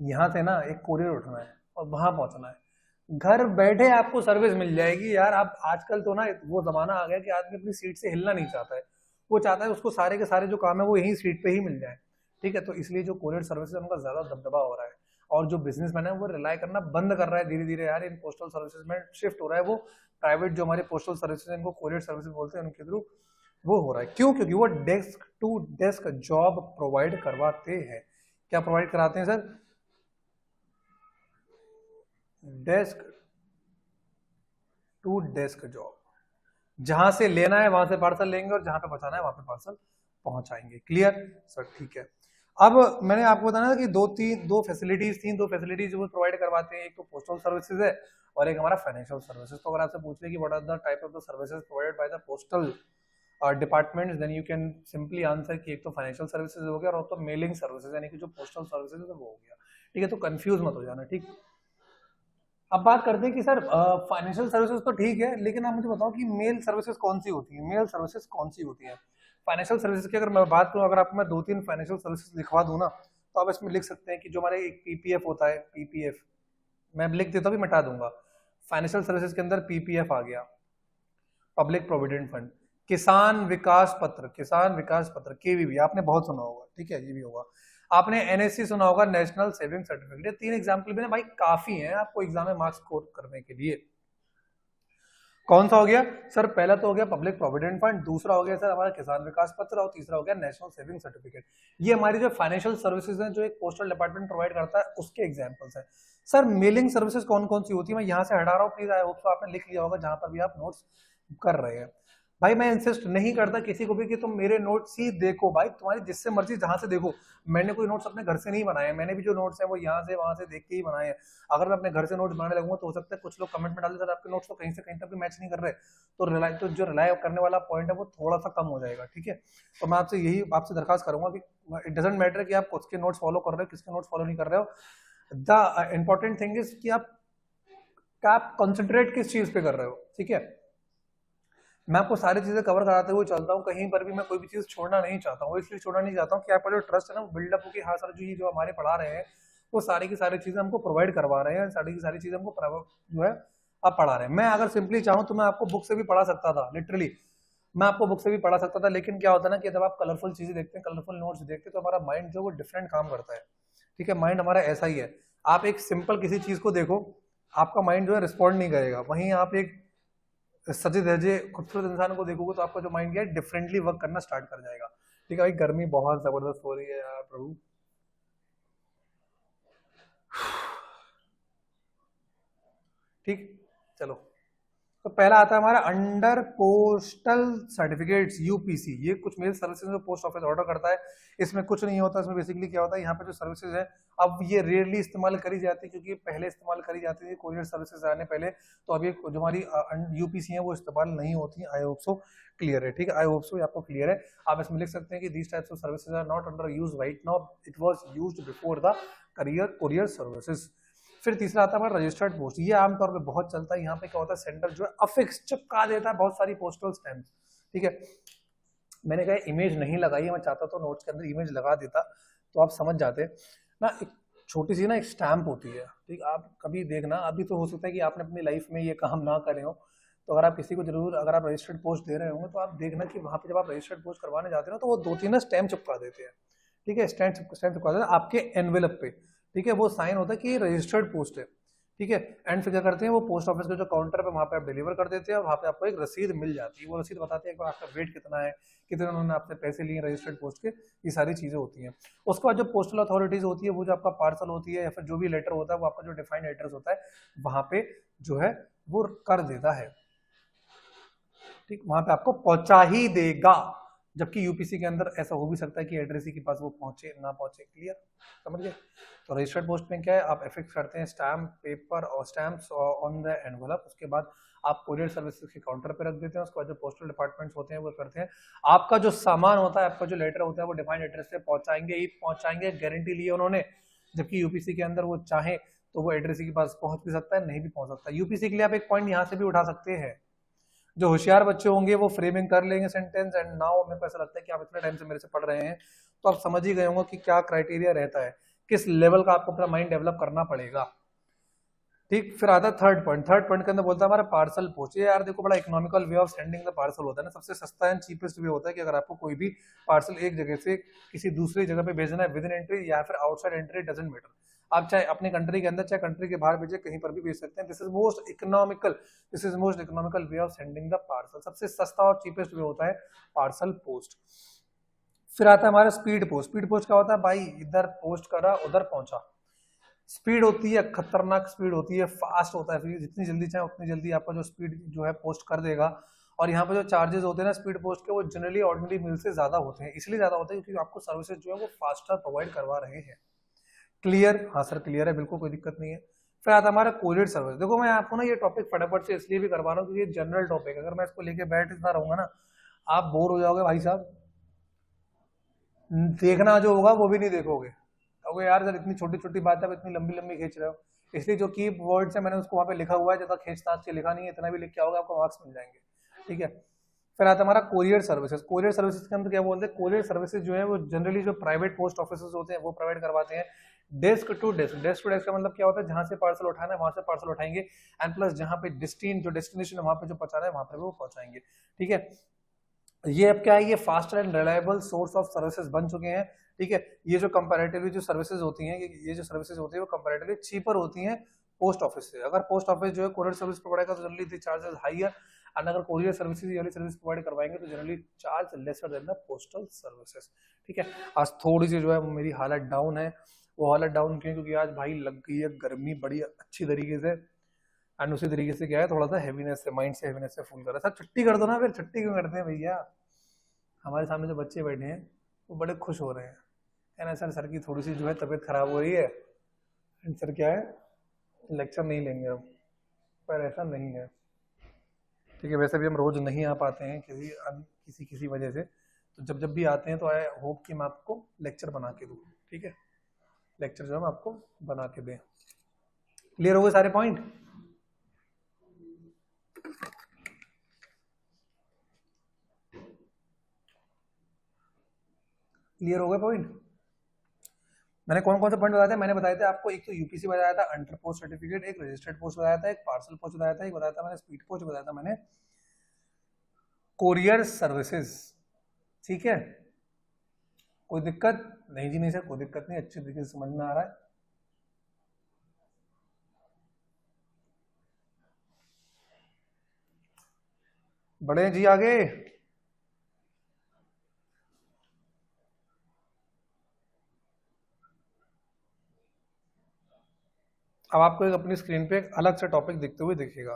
यहाँ से ना एक कोरियर उठना है और वहां पहुंचना है, घर बैठे आपको सर्विस मिल जाएगी यार। आप आजकल तो ना वो जमाना आ गया कि आदमी अपनी सीट से हिलना नहीं चाहता है, वो चाहता है उसको सारे के सारे जो काम है वो यही सीट पे ही मिल जाए। ठीक है, तो इसलिए जो कोरियर सर्विस है उनका ज्यादा दबदबा हो रहा है और जो बिजनेसमैन है वो रिलाई करना बंद कर रहा है धीरे धीरे यार, इन पोस्टल सर्विसेज में शिफ्ट हो रहा है। वो प्राइवेट जो हमारे पोस्टल सर्विसेज इनको कोरियर सर्विसेज बोलते हैं उनके थ्रू वो हो रहा है। क्यों? क्योंकि वो desk to desk job provide करवाते हैं। क्या प्रोवाइड कराते हैं sir? Desk to desk job, जहां से लेना है वहां से पार्सल लेंगे और जहां पे पहुंचाना है वहां पे पार्सल पहुंचाएंगे। Clear sir? ठीक है, अब मैंने आपको बताया कि दो फैसिलिटीज वो प्रोवाइड करवाते हैं। एक तो पोस्टल सर्विसेज है और एक हमारा फाइनेंशियल सर्विसेज। तो अगर आपसे पूछ ले कि what are the type of the services provided by the postal departments, then you can simply answer कि एक तो फाइनेंशियल सर्विसेज हो गया और तो मेलिंग सर्विसेज यानी कि जो पोस्टल सर्विसेज है वो हो गया। ठीक है, तो कंफ्यूज मत हो जाना। ठीक, अब बात करते हैं कि सर फाइनेंशियल सर्विसेज तो ठीक है, लेकिन आप मुझे बताओ कि मेल सर्विसेज कौन सी होती है? मेल सर्विसेज कौन सी होती है? फाइनेंशियल सर्विसेज की अगर मैं बात करूं, अगर आपको मैं 2-3 फाइनेंशियल सर्विसेज लिखवा दूं ना, तो आप इसमें लिख सकते हैं कि जो हमारे एक पीपीएफ होता है, पीपीएफ मैं लिख देता हूं, भी मिटा दूंगा। फाइनेंशियल सर्विसेज के अंदर पीपीएफ आ गया, पब्लिक प्रोविडेंट फंड, किसान विकास पत्र केवीबी आपने बहुत सुना होगा। ठीक है, ये भी होगा। आपने एनएससी सुना होगा, नेशनल सेविंग सर्टिफिकेट। 3 एग्जाम्पल भी ना भाई काफी हैं आपको एग्जाम में मार्क्स स्कोर करने के लिए। कौन सा हो गया सर? पहला तो हो गया पब्लिक प्रोविडेंट फंड, दूसरा हो गया सर हमारा किसान विकास पत्र और तीसरा हो गया नेशनल सेविंग सर्टिफिकेट। ये हमारी जो फाइनेंशियल सर्विसेज है जो एक पोस्टल डिपार्टमेंट प्रोवाइड करता है उसके एग्जांपल्स हैं। सर मेलिंग सर्विसेज कौन कौन सी होती है? मैं यहाँ से हटा रहा हूँ, प्लीज आई होप तो आपने लिख लिया होगा जहां पर भी आप नोट्स कर रहे हैं। भाई मैं इंसिस्ट नहीं करता किसी को भी कि तुम मेरे नोट्स ही देखो, भाई तुम्हारी जिससे मर्जी जहां से देखो। मैंने कोई नोट्स अपने घर से नहीं बनाए, मैंने भी जो नोट्स हैं वो यहाँ से वहां से देख के ही बनाए हैं। अगर मैं अपने घर से नोट्स बनाने लगूंगा तो हो सकता है कुछ लोग कमेंट में डाले सर आपके नोट्स तो कहीं से कहीं तक भी मैच नहीं कर रहे, तो जो रिलाई करने वाला पॉइंट है वो थोड़ा सा कम हो जाएगा। ठीक है, तो मैं आपसे दरखास्त करूंगा कि इट डजंट मैटर कि आप किसके नोट्स फॉलो कर रहे हो किसके नोट्स फॉलो नहीं कर रहे हो। द इंपॉर्टेंट थिंग इज कि आप कंसंट्रेट किस चीज पे कर रहे हो। ठीक है, मैं आपको सारी चीजें कवर कराते हुए चलता हूँ, कहीं पर भी मैं कोई भी चीज छोड़ना नहीं चाहता हूँ। इसलिए छोड़ना नहीं चाहता हूँ कि आपका जो ट्रस्ट है ना वो बिल्डअप हो कि हाँ सर जो हमारे पढ़ा रहे हैं वो सारी की सारी चीजें हमको प्रोवाइड करवा रहे हैं, सारी की सारी चीजें हमको जो है आप पढ़ा रहे हैं। मैं अगर सिंपली चाहूँ तो मैं आपको बुक से भी पढ़ा सकता था, लिटरली मैं आपको बुक से भी पढ़ा सकता था, लेकिन क्या होता है ना कि जब आप कलरफुल चीजें देखते हैं, कलरफुल नोट्स देखते हैं तो हमारा माइंड जो वो डिफरेंट काम करता है। ठीक है, माइंड हमारा ऐसा ही है। आप एक सिंपल किसी चीज को देखो, आपका माइंड जो है रिस्पॉन्ड नहीं करेगा। वहीं आप एक सजे धजे खूबसूरत इंसान को देखोगे तो आपका जो माइंड है डिफरेंटली वर्क करना स्टार्ट कर जाएगा। ठीक है भाई, गर्मी बहुत जबरदस्त हो रही है यार प्रभु। ठीक, चलो। तो पहला आता है हमारा अंडर पोस्टल सर्टिफिकेट्स, यूपीसी। ये कुछ मेल सर्विसेज जो पोस्ट ऑफिस ऑर्डर करता है, इसमें कुछ नहीं होता। इसमें बेसिकली क्या होता है, यहाँ पे जो सर्विसेज है, अब ये रेयरली इस्तेमाल करी जाती है, क्योंकि पहले इस्तेमाल करी जाती थी कोरियर सर्विसेज आने पहले। तो अभी जो हमारी यूपीसी है वो इस्तेमाल नहीं होती। आई होप सो क्लियर है, ठीक है, आई होप सो आपको क्लियर है। आप इसमें लिख सकते हैं कि these types of services are not under use right now, it was used before the courier services. फिर तीसरा आता है हमारा रजिस्टर्ड पोस्ट। ये आमतौर पे बहुत चलता है। यहाँ पे क्या होता है, सेंटर जो है अफिक्स चिपका देता है बहुत सारी पोस्टल स्टैम्प। ठीक है, मैंने कहा इमेज नहीं लगाई है, मैं चाहता तो नोट्स के अंदर इमेज लगा देता तो आप समझ जाते ना। एक छोटी सी ना एक स्टैम्प होती है, ठीक, आप कभी देखना। अभी तो हो सकता है कि आपने अपनी लाइफ में ये काम ना करे हो, तो अगर आप किसी को जरूर, अगर आप रजिस्टर्ड पोस्ट दे रहे होंगे तो आप देखना कि वहाँ पे जब आप रजिस्टर्ड पोस्ट करवाने जाते हो तो वो 2-3 स्टैम्प चिपका देते हैं। ठीक है, स्टैम्प चिपका देते हैं आपके एनवेलप पे। ठीक है, वो साइन होता है कि रजिस्टर्ड पोस्ट है। ठीक है, एंड फिर क्या करते हैं, वो पोस्ट ऑफिस के जो काउंटर पे वहाँ पे आप डिलीवर कर देते हैं और वहाँ पे आपको एक रसीद मिल जाती है। वो रसीद बताती है कि आपका वेट कितना है, कितने उन्होंने आपसे पैसे लिए रजिस्टर्ड पोस्ट के, ये सारी चीजें होती हैं। उसके बाद जो पोस्टल अथॉरिटीज होती है, वो जो आपका पार्सल होती है या फिर जो भी लेटर होता है, वो आपका जो डिफाइंड एड्रेस होता है वहाँ पे जो है वो कर देता है। ठीक, वहां पे आपको पहुंचा ही देगा। जबकि यूपीसी के अंदर ऐसा हो भी सकता है कि एड्रेस ही के पास वो पहुंचे ना पहुंचे। क्लियर, समझ गए। तो रजिस्टर्ड पोस्ट में क्या है, आप एफिक्स करते हैं स्टैम्प पेपर और स्टैम्प्स ऑन द एनवलप। उसके बाद आप कोरियर सर्विसेज के काउंटर पे रख देते हैं। उसके बाद जो पोस्टल डिपार्टमेंट्स होते हैं वो करते हैं, आपका जो सामान होता है, आपका जो लेटर होता है, वो डिफाइंड एड्रेस पे पहुंचाएंगे ही पहुंचाएंगे, गारंटी ली है उन्होंने। जबकि यूपीसी के अंदर वो चाहे तो वो एड्रेस के पास पहुंच भी सकता है, नहीं भी पहुंच सकता। यूपीसी के लिए आप एक पॉइंट यहाँ से भी उठा सकते हैं। जो होशियार बच्चे होंगे वो फ्रेमिंग कर लेंगे सेंटेंस। एंड नाउ मेरे को ऐसा लगता है कि आप इतने टाइम से मेरे से पढ़ रहे हैं तो आप समझ ही गए होंगे कि क्या क्राइटेरिया रहता है, किस लेवल का आपको अपना माइंड डेवलप करना पड़ेगा। ठीक, फिर आता है थर्ड पॉइंट। थर्ड पॉइंट के अंदर बोलता है हमारा पार्सल पोस्ट। ये यार देखो, बड़ा economical way of sending the parcel होता है ना, सबसे सस्ता एंड चीपेस्ट वे होता है कि अगर आपको कोई भी पार्सल एक जगह से किसी दूसरी जगह पे भेजना है, विद इन एंट्री या फिर आउटसाइड एंट्री, डजंट मैटर। आप चाहे अपनी कंट्री के अंदर चाहे कंट्री के बाहर भेजे, कहीं पर भी भेज सकते हैं। This is most economical, this is most economical way of sending the parcel. सबसे सस्ता और चीपेस्ट वे होता है पार्सल पोस्ट। फिर आता है हमारा स्पीड पोस्ट। स्पीड पोस्ट क्या होता है भाई, इधर पोस्ट करा उधर पहुंचा। स्पीड होती है खतरनाक, स्पीड होती है, फास्ट होता है। फिर जितनी जल्दी चाहे उतनी जल्दी आपका जो स्पीड जो है पोस्ट कर देगा। और यहाँ पे जो चार्जेस होते हैं ना स्पीड पोस्ट के, वो जनरली ऑर्डिनरी मिल से ज्यादा होते हैं। इसलिए ज्यादा होते हैं क्योंकि आपको सर्विसेज जो है वो फास्टर प्रोवाइड करवा रहे हैं। क्लियर, हाँ सर क्लियर है, बिल्कुल कोई दिक्कत नहीं है। फिर आता है हमारा कोरियर सर्विस। देखो मैं आपको ना ये टॉपिक फटाफट से इसलिए भी करवा रहा हूँ क्योंकि ये जनरल टॉपिक है। अगर मैं इसको लेके बैठता रहूंगा ना, आप बोर हो जाओगे भाई साहब, देखना जो होगा वो भी नहीं देखोगे। तो यार सर इतनी छोटी छोटी बात है, आप इतनी लंबी लंबी खींच रहे हो। इसलिए जो की वर्ड्स है मैंने उसको वहां पे लिखा हुआ है, ज्यादा खींच ताच के लिखा नहीं है। इतना भी लिख के आओगे आपको मार्क्स मिल जाएंगे। ठीक है, फिर आता है हमारा कोरियर सर्विसेज। कोरियर सर्विसेज के अंदर क्या बोलते हैं, कोरियर सर्विसेज जो है वो जनरली जो प्राइवेट पोस्ट ऑफिस होते हैं वो प्रोवाइड करवाते हैं। Desk to desk, desk to desk का मतलब क्या होता है, जहां से पार्सल उठाना है वहां से पार्सल उठाएंगे। एंड प्लस जहां पे डेस्टिनेशन है वहां पे जो पहुंचाना है वहां पे वो पहुंचाएंगे। ठीक है, ये अब क्या है, ये faster and reliable source of services बन चुके हैं। ठीक है, ये जो कंपैरेटिवली जो सर्विसेज होती हैं, ये जो सर्विसेज होती है वो कंपैरेटिवली चीपर होती हैं पोस्ट ऑफिस से। अगर पोस्ट ऑफिस जो है कोरियर सर्विस प्रोवाइड करेगा तो जनरली द चार्जेस हाई है। एंड अगर कोरियर सर्विसेज वाली सर्विस प्रोवाइड करवाएंगे तो generally charge lesser than the postal services. ठीक है, आज थोड़ी सी जो है मेरी हालत डाउन है। वो हालत डाउन क्यों, क्योंकि आज भाई लग गई है गर्मी बड़ी अच्छी तरीके से। एंड उसी तरीके से क्या है, थोड़ा सा हैवीनेस से, माइंड से हैवीनेस से फुल कर रहा है। सर छुट्टी कर दो ना, फिर छुट्टी क्यों करते हैं भैया। हमारे सामने जो बच्चे बैठे हैं वो बड़े खुश हो रहे हैं, कहना सर सर की थोड़ी सी जो है तबीयत खराब हो रही है, सर क्या है लेक्चर नहीं लेंगे अब। पर ऐसा नहीं है। ठीक है, वैसे भी हम रोज नहीं आ पाते हैं किसी किसी वजह से। तो जब जब भी आते हैं तो आई होप कि मैं आपको लेक्चर बना के दूँ। ठीक है, लेक्चर जो हम आपको बना के दें। क्लियर हो गए सारे पॉइंट। क्लियर हो गए पॉइंट। मैंने कौन कौन से पॉइंट बताया था, मैंने बताया था आपको, एक तो यूपीसी बताया था, अंडर पोस्ट सर्टिफिकेट, एक रजिस्टर्ड पोस्ट बताया था, एक पार्सल पोस्ट बताया था, एक बताया था मैंने स्पीड पोस्ट बताया था मैंने, कोरियर सर्विसेज। ठीक है, कोई दिक्कत नहीं जी, नहीं सर कोई दिक्कत नहीं, अच्छी तरीके से समझ में आ रहा है। बढ़े जी आगे। अब आपको एक अपनी स्क्रीन पे एक अलग से टॉपिक दिखते हुए दिखेगा।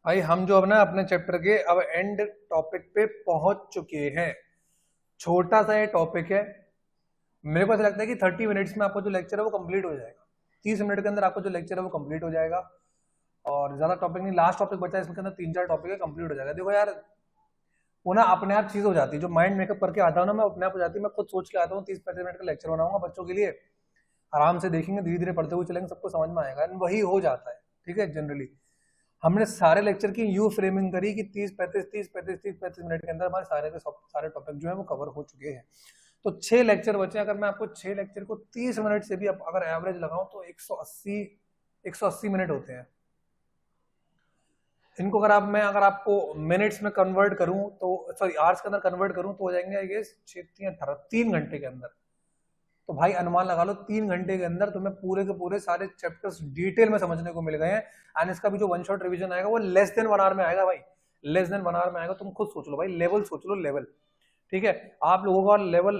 भाई हम जो अब ना अपने चैप्टर के अब एंड टॉपिक पे पहुंच चुके हैं। छोटा सा ये टॉपिक है, मेरे को ऐसा लगता है कि 30 मिनट्स में आपको जो लेक्चर है वो कंप्लीट हो जाएगा। 30 मिनट के अंदर आपको जो लेक्चर है वो कंप्लीट हो जाएगा, और ज्यादा टॉपिक नहीं, लास्ट टॉपिक बचा है इसके अंदर 3-4 टॉपिक है, कंप्लीट हो जाएगा। देखो यार, वो ना अपने आप चीज हो जाती है, जो माइंड मेकअप करके आता हूँ ना मैं, अपने आप हो जाती है। मैं खुद सोच के आता हूँ 30-35 मिनट का लेक्चर बनाऊंगा बच्चों के लिए, आराम से देखेंगे, धीरे धीरे पढ़ते हुए चलेंगे, सबको समझ में आएगा, वही हो जाता है। ठीक है, जनरली हमने सारे लेक्चर की यू फ्रेमिंग करी कि 30-35 मिनट के अंदर हमारे सारे टॉपिक जो है वो कवर हो चुके हैं। तो 6 लेक्चर बचे। अगर मैं आपको 6 लेक्चर को 30 मिनट से भी अगर एवरेज लगाऊं तो 180 मिनट होते हैं। इनको अगर आपको मिनट्स में कन्वर्ट करूं तो, सॉरी आवर्स के अंदर कन्वर्ट करूं तो हो जाएंगे आई गेस 3 घंटे के अंदर। तो भाई अनुमान लगा लो 3 घंटे के अंदर तुम्हें पूरे के पूरे सारे चैप्टर्स डिटेल में समझने को मिल गए हैं। एंड इसका भी जो वन शॉट रिवीजन आएगा वो लेस देन 1 आवर में आएगा भाई, लेस देन 1 आवर में आएगा। तुम खुद सोच लो भाई, लेवल सोच लो, लेवल। ठीक है, आप लोगों का लेवल,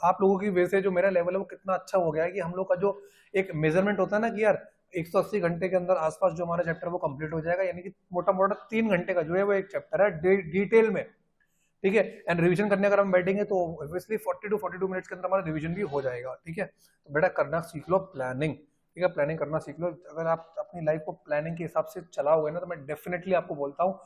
आप लोगों की वजह से जो मेरा लेवल है वो कितना अच्छा हो गया है कि हम लोग का जो एक मेजरमेंट होता है ना कि यार 180 घंटे के अंदर आसपास जो हमारा चैप्टर वो कंप्लीट हो जाएगा, यानी कि मोटा मोटा 3 घंटे का जो है वो एक चैप्टर है डिटेल में। ठीक है, एंड रिवीजन करने अगर हम बैठेंगे तो ऑब्वियसली 40 to 42 मिनट्स के अंदर हमारा रिवीजन भी हो जाएगा। ठीक है, तो बेटा करना सीख लो प्लानिंग। ठीक है, प्लानिंग करना सीख लो। अगर आप अपनी लाइफ को प्लानिंग के हिसाब से चलाओगे ना, तो मैं डेफिनेटली आपको बोलता हूँ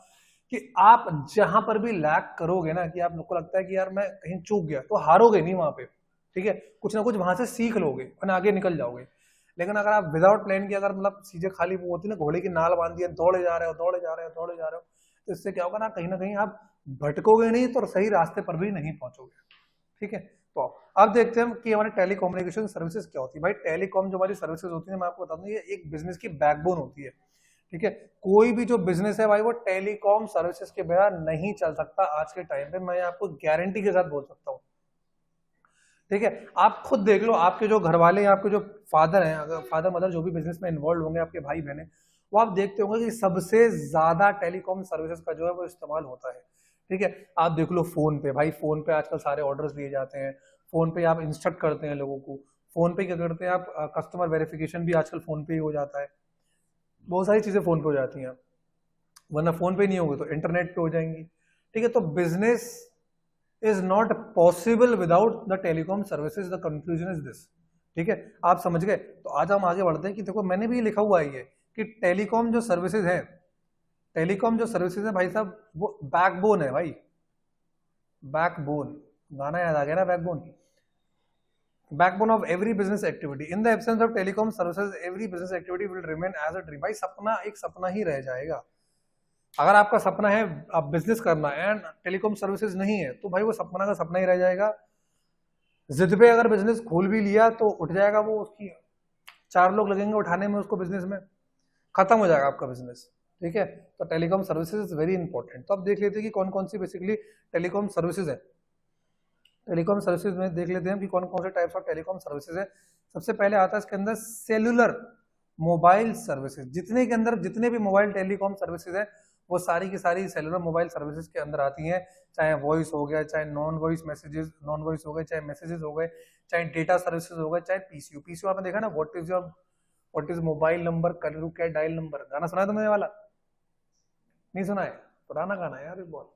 कि आप जहां पर भी लैक करोगे ना, कि आपको लगता है कि यार मैं कहीं चूक गया, तो हारोगे नहीं वहां पे। ठीक है, कुछ ना कुछ वहां से सीख लोगे और आगे निकल जाओगे। लेकिन अगर आप विदाउट प्लान किया, अगर मतलब सीधे खाली वो होती है ना, घोड़े की नाल बांध दिया, दौड़े जा रहे हो, तो इससे क्या होगा ना कहीं आप भटकोगे नहीं तो सही रास्ते पर भी नहीं पहुंचोगे। ठीक है, तो अब देखते हैं कि हमारी टेलीकम्युनिकेशन सर्विसेज क्या होती है। भाई टेलीकॉम जो हमारी सर्विसेज होती है, मैं आपको बता दूं, ये एक बिजनेस की बैकबोन होती है। ठीक है, कोई भी जो बिजनेस है भाई वो टेलीकॉम सर्विसेज के बिना नहीं चल सकता आज के टाइम पे, मैं आपको गारंटी के साथ बोल सकता हूँ। ठीक है, आप खुद देख लो, आपके जो घर वाले हैं, आपके जो फादर हैं, अगर फादर मदर जो भी बिजनेस में इन्वॉल्व होंगे, आपके भाई बहन है, वो आप देखते होंगे कि सबसे ज्यादा टेलीकॉम सर्विसेज का जो है वो इस्तेमाल होता है। ठीक है, आप देख लो फोन पे, भाई फोन पे आजकल सारे ऑर्डर्स दिए जाते हैं, फोन पे आप इंस्ट्रक्ट करते हैं लोगों को, फोन पे क्या करते हैं आप, कस्टमर वेरिफिकेशन भी आजकल फोन पे ही हो जाता है, बहुत सारी चीजें फोन पे हो जाती हैं। वरना फोन पे नहीं होगी तो इंटरनेट पे हो जाएंगी। ठीक है, तो business is not possible without the telecom services, the conclusion is this. ठीक है, आप समझ गए। तो आज हम आगे बढ़ते हैं कि देखो मैंने भी लिखा हुआ है ये कि टेलीकॉम जो सर्विसेज है, टेलीकॉम जो सर्विसेज है भाई साहब, वो बैकबोन है भाई, बैकबोन, गाना याद आ गया ना, backbone, backbone of every business activity. In the absence of telecom services every business activity will remain as a dream. भाई सपना एक सपना ही रह जाएगा। अगर आपका सपना है आप बिजनेस करना एंड टेलीकॉम सर्विसेज नहीं है, तो भाई वो सपना का सपना ही रह जाएगा। जिद पे अगर बिजनेस खोल भी लिया तो उठ जाएगा वो, उसकी 4 लोग लगेंगे उठाने में उसको, बिजनेस में खत्म हो जाएगा आपका बिजनेस। ठीक है, तो telecom services is very important. तो अब देख लेते हैं कि कौन कौन सी बेसिकली टेलीकॉम सर्विसेज है। टेलीकॉम सर्विसेज में देख लेते हैं कि कौन कौन से टाइप्स ऑफ टेलीकॉम सर्विसेज है। सबसे पहले आता है इसके अंदर सेलुलर मोबाइल सर्विसेज। जितने के अंदर जितने भी मोबाइल टेलीकॉम सर्विसेज है वो सारी की सारी सेलुलर मोबाइल सर्विसेज के अंदर आती हैं। चाहे वॉइस हो गया, चाहे नॉन वॉइस हो गए, चाहे मैसेजेस हो गए, चाहे डेटा सर्विसेज हो गए, चाहे पीसीयू आपने देखा ना, व्हाट इज मोबाइल नंबर, कलरू क्या डायल नंबर, गाना सुना है तुमने वाला? नहीं सुना है? पुराना गाना है यार, बहुत।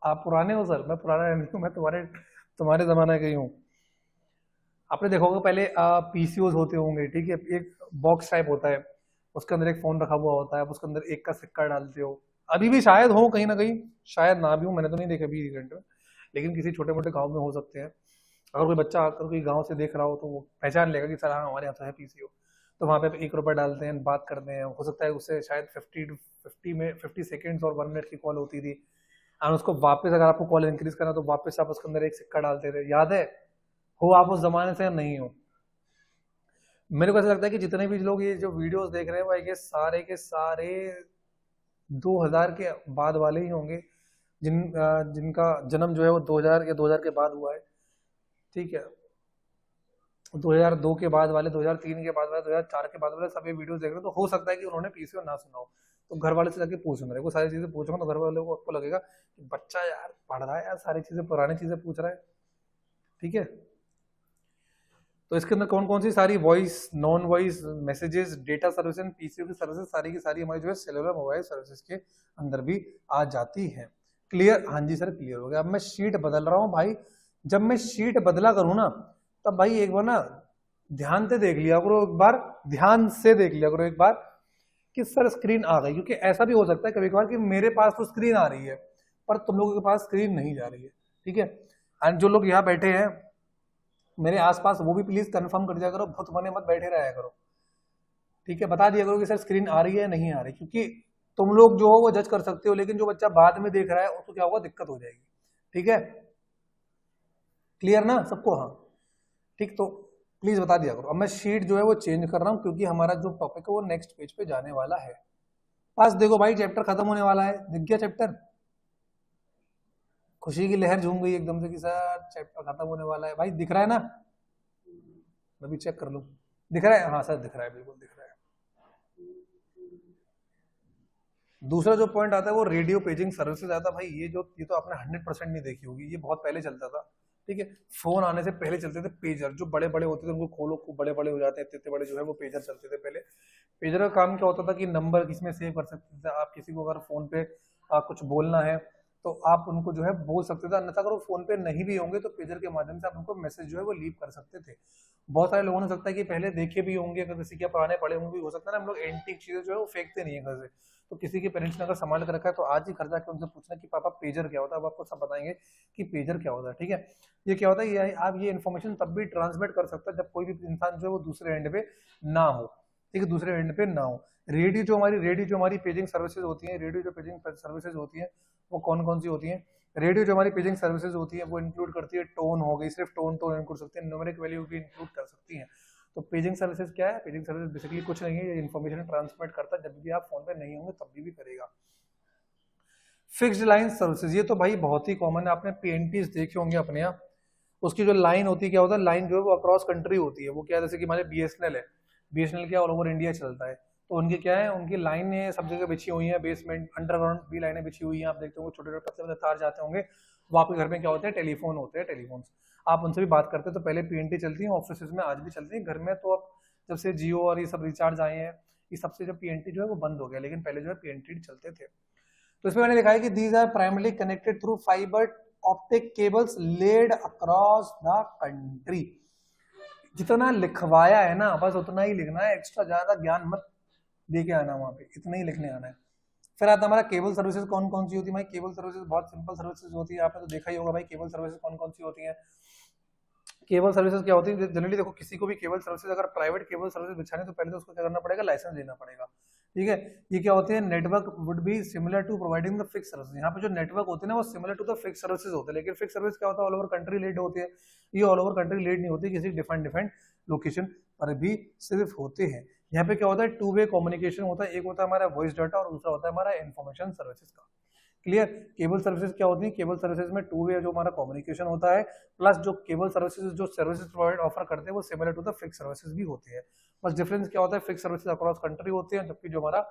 आप पुराने हो सर, मैं पुराना नहीं हूँ, मैं तुम्हारे जमाने का ही हूँ। आपने देखा होगा पहले पीसीओज होते होंगे, ठीक है, एक बॉक्स टाइप होता है, उसके अंदर एक फोन रखा हुआ होता है, उसके अंदर एक का सिक्का डालते हो। अभी भी शायद हो कहीं ना कहीं, शायद ना भी हो, मैंने तो नहीं देखा अभी रिसेंट में, लेकिन किसी छोटे मोटे गांव में हो सकते हैं। अगर कोई बच्चा आकर कोई गांव से देख रहा हो तो वो पहचान लेगा कि सर हाँ हमारे यहाँ तो है पीसीओ। तो वहाँ पे 1 रुपया डालते हैं, बात करते हैं, हो सकता है उससे शायद 50 सेकेंड्स और 1 मिनट की कॉल होती थी। और उसको वापस अगर आपको कॉल इंक्रीज करना तो वापस आप उसके अंदर एक सिक्का डालते थे, याद है? हो आप उस जमाने से नहीं हो? मेरे को ऐसा लगता है कि जितने भी लोग ये जो वीडियोस देख रहे हैं भाई, ये सारे के सारे 2000 के बाद वाले ही होंगे, जिनका जन्म जो है वो 2000 या 2000 के बाद हुआ है। ठीक है, 2002 के बाद वाले, 2003 के बाद वाले, 2004 के बाद वाले सब ये वीडियोस देख रहे हैं, तो हो सकता है कि उन्होंने पीसीओ ना सुना हो। तो घर वाले से जाके पूछो, मेरे को सारी चीजें पूछूंगा तो घर वाले को आपको लगेगा कि बच्चा यार पढ़ रहा है यार, सारी चीजें पुरानी चीजें पूछ रहा है। ठीक है, तो इसके अंदर कौन कौन सी सारी voice, non voice, messages, data service and PCO की सर्विसेज सारी की सारी हमारी जो है सेलुलर मोबाइल सर्विसेज के अंदर भी आ जाती है। क्लियर? हाँ जी सर क्लियर हो गया। अब मैं शीट बदल रहा हूँ भाई, जब मैं शीट बदला करूँ ना तब भाई एक बार ना ध्यान से देख लिया करो, एक बार ध्यान से देख लिया करो एक बार कि सर स्क्रीन आ गई, क्योंकि ऐसा भी हो सकता है कभी कभार कि मेरे पास तो स्क्रीन आ रही है पर तुम लोगों के पास स्क्रीन नहीं जा रही है। ठीक है, एंड जो लोग यहाँ बैठे हैं मेरे आसपास वो भी प्लीज कंफर्म कर दिया करो, बहुत बने मत बैठे रहा करो। ठीक है, बता दिया करो कि सर स्क्रीन आ रही है नहीं आ रही, क्योंकि तुम लोग जो हो वो जज कर सकते हो, लेकिन जो बच्चा बाद में देख रहा है उसको क्या होगा, दिक्कत हो जाएगी। ठीक है, क्लियर ना सबको? हाँ ठीक, तो प्लीज बता दिया करो। अब मैं शीट जो है वो चेंज कर रहा हूँ क्योंकि हमारा जो टॉपिक है वो नेक्स्ट पेज पे जाने वाला है। पास देखो भाई चैप्टर खत्म होने वाला है, दिख गया चैप्टर? खुशी की लहर झूम गई एकदम से कि सर चैप्टर खत्म होने वाला है। भाई दिख रहा है ना? मैं भी चेक कर लूं, दिख रहा है? हाँ सर दिख रहा है, बिल्कुल दिख रहा है। दूसरा जो पॉइंट आता है वो रेडियो पेजिंग सर्विसेज आता है। भाई ये तो आपने 100% नहीं देखी होगी, ये बहुत पहले चलता था। ठीक है, फोन आने से पहले चलते थे पेजर, जो बड़े बड़े होते थे उनको खोलो खूब बड़े बड़े हो जाते हैं, इतने बड़े जो है वो पेजर चलते थे पहले। पेजर का काम क्या होता था कि नंबर किसमें सेव कर सकते थे आप, किसी को अगर फोन पे कुछ बोलना है तो आप उनको जो है बोल सकते थे, अन्यथा अगर वो फोन पे नहीं भी होंगे तो पेजर के माध्यम से आप उनको मैसेज जो है वो लीव कर सकते थे। बहुत सारे लोगों ने सकता है कि पहले देखे भी होंगे, अगर किसी के पुराने पड़े होंगे, हो सकता है ना हम लोग एंटीक चीजें जो है वो फेंकते नहीं है घर से, तो किसी के पेरेंट्स ने अगर संभाल कर रखा है तो आज ही घर जाकर उनसे पूछना कि पापा पेजर क्या होता है, अब आपको सब बताएंगे कि पेजर क्या होता है। ठीक है, ये क्या होता है, ये आप ये इन्फॉर्मेशन तब भी ट्रांसमिट कर सकता है जब कोई भी इंसान जो है वो दूसरे एंड पे ना हो। ठीक है, दूसरे एंड पे ना हो। रेडियो जो हमारी पेजिंग सर्विसेज होती है, रेडियो जो पेजिंग सर्विसेज होती है वो कौन कौन सी होती है? रेडियो जो हमारी पेजिंग सर्विसेज होती है वो इंक्लूड करती है टोन हो गई, सिर्फ टोन इंक्लूड कर सकती है, न्यूमेरिक वैल्यू भी इंक्लूड कर सकती है। तो पेजिंग सर्विसेज क्या है? पेजिंग सर्विस बेसिकली कुछ नहीं है, ये इन्फॉर्मेशन ट्रांसमिट करता है, जब भी आप फोन पे नहीं होंगे तब भी करेगा। फिक्स्ड लाइन सर्विसेज, ये तो भाई बहुत ही कॉमन है, आपने पीएनटीज देखे होंगे अपने यहाँ। उसकी जो लाइन होती है क्या होता है, लाइन जो है वो अक्रॉस कंट्री होती है। वो क्या है, जैसे कि हमारे बीएसएनएल है, बीएसएनएल क्या ऑल ओवर इंडिया चलता है, तो उनकी क्या है, उनकी लाइनें सब जगह बिछी हुई हैं, बेसमेंट अंडरग्राउंड भी लाइनें बिछी हुई हैं। आप देखते होंगे छोटे छोटे पतले पतले तार जाते होंगे, वो आपके घर में क्या होते हैं, टेलीफोन होते हैं, टेलीफोन आप उनसे भी बात करते हैं। तो पहले पीएनटी चलती है ऑफिस में, आज भी चलती है घर में, तो अब जब से जियो और ये सब रिचार्ज आए हैं, ये सबसे जो पीएनटी जो है वो बंद हो गया, लेकिन पहले जो है पीएनटी चलते थे। तो इसमें मैंने लिखा है कि these are primarily connected through fibre optic cables led across the country. जितना लिखवाया है ना बस उतना ही लिखना है, एक्स्ट्रा ज्यादा ज्ञान मत लेके आना, वहां पे इतना ही लिखने आना है। फिर आता हमारा केबल सर्विसेज कौन कौन सी होती है? भाई केबल सर्विसेज बहुत सिंपल सर्विसेज होती है, आपने तो देखा ही होगा भाई केबल सर्विसेज कौन कौन सी होती है। केबल सर्विसेज क्या होती है, जनरली देखो किसी को भी केबल सर्विसेज अगर प्राइवेट केबल सर्विसेज बिछाने तो पहले तो उसको क्या करना पड़ेगा, लाइसेंस लेना पड़ेगा। ठीक है, ये क्या होते हैं, network would be similar to providing the fix service. यहाँ पे जो नेटवर्क होते हैं ना वो similar to the fix services होते हैं, लेकिन फिक्स सर्विस क्या होता है, ऑल ओवर कंट्री लीड होती है। ये ऑल ओवर कंट्री लीड नहीं होती, किसी डिफरेंट लोकेशन पर भी सिर्फ होते हैं। यहाँ पे क्या होता है, टू वे कम्युनिकेशन होता है, एक होता है हमारा वॉइस डाटा और दूसरा होता है हमारा इन्फॉर्मेशन सर्विसेज का। क्लियर? केबल सर्विसेज क्या होती है, केबल सर्विसेज में टू वे जो हमारा कम्युनिकेशन होता है, प्लस जो केबल सर्विसेज जो सर्विसेज प्रोवाइड ऑफर करते हैं वो similar to the fix services भी होते हैं। बस डिफरेंस क्या होता है, फिक्स सर्विसेज अक्रॉस कंट्री होती है, जबकि जो हमारा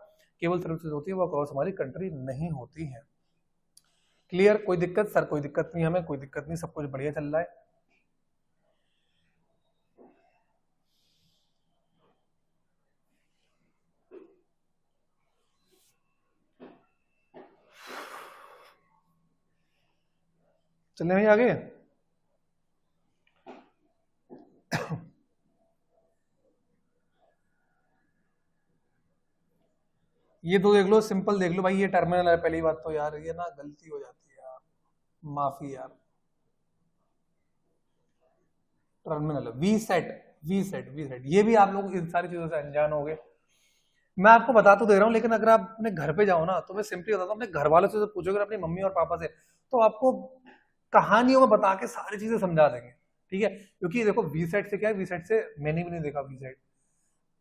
केबल सर्विसेज होती है वो अक्रॉस हमारी कंट्री नहीं होती है। क्लियर? कोई दिक्कत? सर कोई दिक्कत नहीं, हमें कोई दिक्कत नहीं, सब कुछ बढ़िया चल रहा है। चलने में आगे ये तो देख लो, सिंपल देख लो भाई, ये टर्मिनल है। पहली बात तो यार ये ना गलती हो जाती है यार, माफी यार। Terminal VSAT, VSAT ये भी आप लोग इन सारी चीजों से अनजान हो गए। मैं आपको बता तो दे रहा हूँ, लेकिन अगर आप अपने घर पे जाओ ना तो मैं सिंपली बताता हूँ, अपने घर वालों से पूछोगे, अपनी मम्मी और पापा से, तो आपको कहानियों में बता के सारी चीजें समझा देंगे। ठीक है, क्योंकि देखो वी सेट से क्या है, वी सेट से मैंने भी नहीं देखा वी सेट,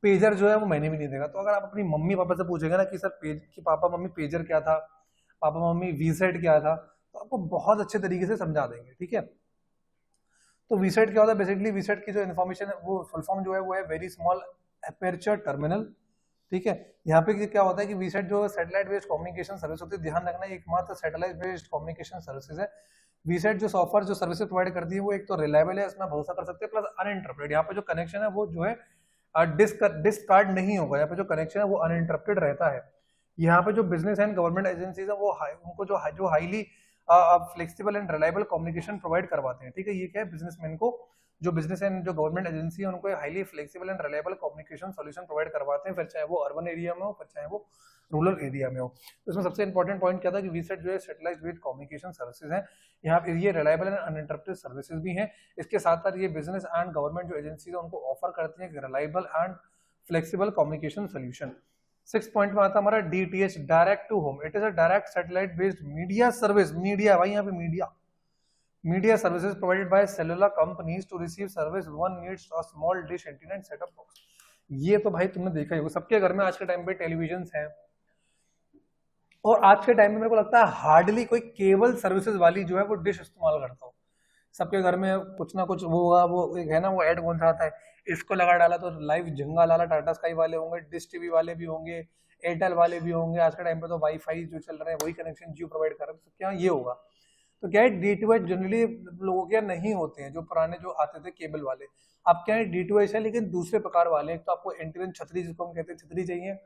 पेजर जो है वो मैंने भी नहीं देखा। तो अगर आप अपनी मम्मी पापा से पूछेंगे ना कि सर पेज कि पापा मम्मी पेजर क्या था, पापा मम्मी वी सेट क्या था, तो आपको बहुत अच्छे तरीके से समझा देंगे। ठीक है, तो वी सेट क्या होता है, बेसिकली वी सेट की जो इन्फॉर्मेशन है वो फुल फॉर्म जो है वो है वेरी स्मॉल अपर्चर टर्मिनल। ठीक है, यहाँ पे क्या होता है कि वी सेट जो सैटेलाइट बेस्ड कम्युनिकेशन सर्विस होती है, ध्यान रखना एकमात्र सैटेलाइट बेस्ड कम्युनिकेशन सर्विसेज है वीसेट जो सॉफ्टवेयर जो सर्विसेज प्रोवाइड करती है वो एक तो रिलायबल है, इसमें भरोसा कर सकते हैं, प्लस अनइंटरप्टेड। यहाँ पे जो कनेक्शन है वो जो है डिस्कार्ड नहीं होगा, यहाँ पे जो कनेक्शन है वो अनइंटरप्टेड रहता है। यहाँ पे जो बिजनेस एंड गवर्नमेंट एजेंसीज है वो उनको जो highly flexible and reliable communication provide करवाते हैं, ठीक है। ये क्या है, बिजनेसमैन को जो बिजनेस एंड जो गवर्नमेंट एजेंसी है उनको highly flexible and reliable communication solution provide करवाते हैं, फिर चाहे वो अर्बन एरिया में हो, फिर चाहे वो रूरल एरिया में हो। तो इसमें सबसे इंपॉर्टेंट पॉइंट क्या था कि वीसेट जो है सैटेलाइट बेस्ड कम्युनिकेशन सर्विसेज है, यहाँ पे ये रिलायबल एंड अनइंटरप्टेड सर्विसेज भी हैं। इसके साथ साथ ये बिजनेस एंड गवर्नमेंट जो एजेंसी है उनको ऑफर करती है reliable and flexible communication solution. 6 point में आता हमारा DTH, direct to home. It is a direct satellite based media service. Media भाई, यहाँ पे media services provided by cellular companies to receive service one needs a small dish antenna and setup box. ये तो भाई तुमने देखा ही होगा, सबके घर में आज के टाइम पे टेलीविजन हैं, और आज के टाइम में मेरे को लगता है हार्डली कोई केबल सर्विसेज वाली जो है वो डिश इस्तेमाल करता हो। सबके घर में कुछ ना कुछ वो होगा, वो एक है ना वो ऐड कौन सा आता है, इसको लगा डाला तो लाइव झंगा लाला टाटा स्काई वाले होंगे, डिश टीवी वाले भी होंगे, एयरटेल वाले भी होंगे। आज के टाइम पे तो वाईफाई जो चल रहे हैं वही कनेक्शन जियो प्रोवाइड कर रहे हैं, तो क्या ये होगा। तो क्या है, डीटीएच जनरली लोगों के नहीं होते हैं, जो पुराने जो आते थे केबल वाले। अब क्या है, डीटीएच है लेकिन दूसरे प्रकार वाले। एक तो आपको एंटीना छतरी जिसको हम कहते हैं छतरी चाहिए,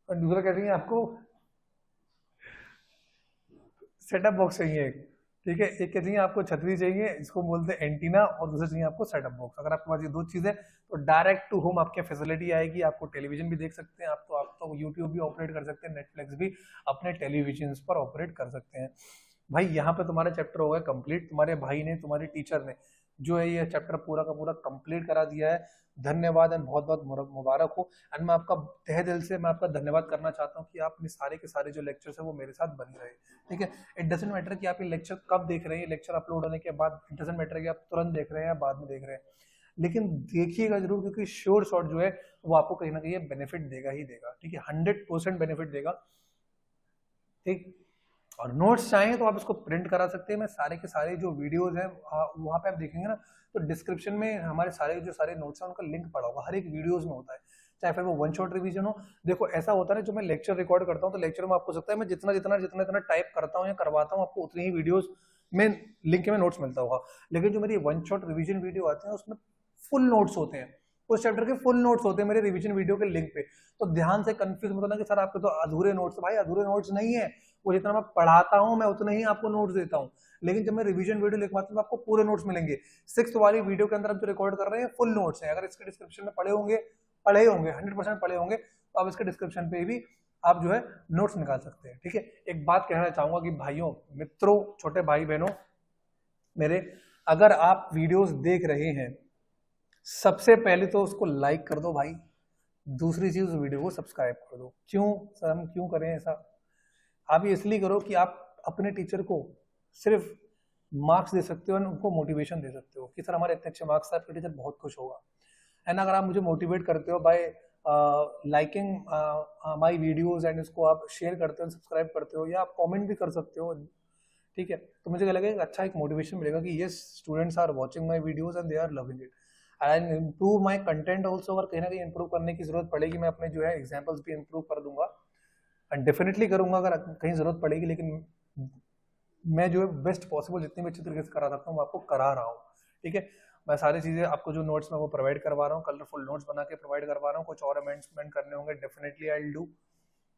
और दूसरा कहते हैं आपको सेटअप बॉक्स चाहिए एक, ठीक है। एक क्या चाहिए आपको, छतरी चाहिए जिसको बोलते हैं एंटीना, और दूसरा चाहिए आपको सेटअप बॉक्स। अगर आपके पास ये दो चीजें तो डायरेक्ट टू होम आपके फैसिलिटी आएगी, आपको टेलीविजन भी देख सकते हैं, आप तो यूट्यूब भी ऑपरेट कर सकते हैं, नेटफ्लिक्स भी अपने टेलीविजन पर ऑपरेट कर सकते हैं। भाई यहाँ पे तुम्हारा चैप्टर हो गया कंप्लीट, तुम्हारे भाई ने तुम्हारे टीचर ने जो है ये चैप्टर पूरा का पूरा कंप्लीट करा दिया है। धन्यवाद एंड बहुत बहुत मुबारक हो। एंड मैं आपका तहे दिल से मैं आपका धन्यवाद करना चाहता हूँ कि आप सारे के सारे जो लेक्चर्स है वो मेरे साथ बने रहे, ठीक है। इट डजेंट मैटर कि आप ये लेक्चर कब देख रहे हैं, लेक्चर अपलोड होने के बाद, इट डजेंट मैटर कि आप तुरंत देख रहे हैं या बाद में देख रहे हैं, लेकिन देखिएगा जरूर, क्योंकि श्योर शॉट जो है वो आपको कहीं ना कहीं बेनिफिट देगा ही देगा, ठीक है। 100% बेनिफिट देगा, ठीक। और नोट्स चाहें तो आप इसको प्रिंट करा सकते हैं। मैं सारे के सारे जो वीडियोस हैं वहां पे आप देखेंगे ना, तो डिस्क्रिप्शन में हमारे सारे जो सारे नोट्स हैं उनका लिंक पड़ा होगा, हर एक वीडियोस में होता है, चाहे फिर वो वन शॉट रिवीजन हो। देखो ऐसा होता है ना, जो मैं लेक्चर रिकॉर्ड करता हूँ तो लेक्चर में आपको सकता है मैं जितना जितना जितना जितना टाइप करता हूँ या करवाता हूँ आपको उतनी ही वीडियोस में लिंक में नोट्स मिलता होगा, लेकिन जो मेरी वन शॉट रिवीजन वीडियो आते हैं उसमें फुल नोट्स होते हैं, उस चैप्टर के फुल नोट्स होते हैं मेरे रिवीजन वीडियो के लिंक पे। तो ध्यान से कंफ्यूज मत होना कि सर आपके तो अधूरे नोट्स। भाई अधूरे नोट्स नहीं है, वो जितना मैं पढ़ाता हूँ मैं उतना ही आपको नोट्स देता हूँ, लेकिन जब मैं रिवीजन वीडियो लिखवाता हूँ आपको पूरे नोट्स मिलेंगे। 6th वाली वीडियो के अंदर आप जो रिकॉर्ड कर रहे हैं फुल नोट्स हैं, अगर इसके डिस्क्रिप्शन में पढ़े होंगे 100% पढ़े होंगे तो आप इसके डिस्क्रिप्शन पे भी आप जो है नोट्स निकाल सकते हैं, ठीक है। एक बात कहना चाहूंगा कि भाइयों मित्रों छोटे भाई बहनों मेरे, अगर आप वीडियोस देख रहे हैं सबसे पहले तो उसको लाइक कर दो भाई, दूसरी चीज वीडियो को सब्सक्राइब कर दो। क्यों सर, हम क्यों करें ऐसा? आप ये इसलिए करो कि आप अपने टीचर को सिर्फ मार्क्स दे सकते हो और उनको मोटिवेशन दे सकते हो कि सर हमारे इतने अच्छे मार्क्स आपके टीचर बहुत खुश होगा। एंड अगर आप मुझे मोटिवेट करते हो bye liking my videos and इसको आप शेयर करते हो, सब्सक्राइब करते हो, या आप कमेंट भी कर सकते हो, ठीक है, तो मुझे क्या लगेगा अच्छा एक मोटिवेशन मिलेगा कि yes students are watching my videos and they are loving it and improve my content also. अगर कहीं ना कहीं इंप्रूव करने की जरूरत पड़ेगी मैं अपने जो है एग्जाम्पल्स भी इंप्रूव कर दूंगा एंड डेफिनेटली करूंगा अगर कहीं जरूरत पड़ेगी, लेकिन मैं जो है बेस्ट पॉसिबल जितनी भी अच्छी तरीके से करा सकता हूँ मैं आपको करा रहा हूँ, ठीक है। मैं सारी चीजें आपको जो नोट्स में वो प्रोवाइड करवा रहा हूँ, कलरफुल नोट्स बना के प्रोवाइड करवा रहा हूँ। कुछ और अमेंडमेंट करने होंगे definitely I will do.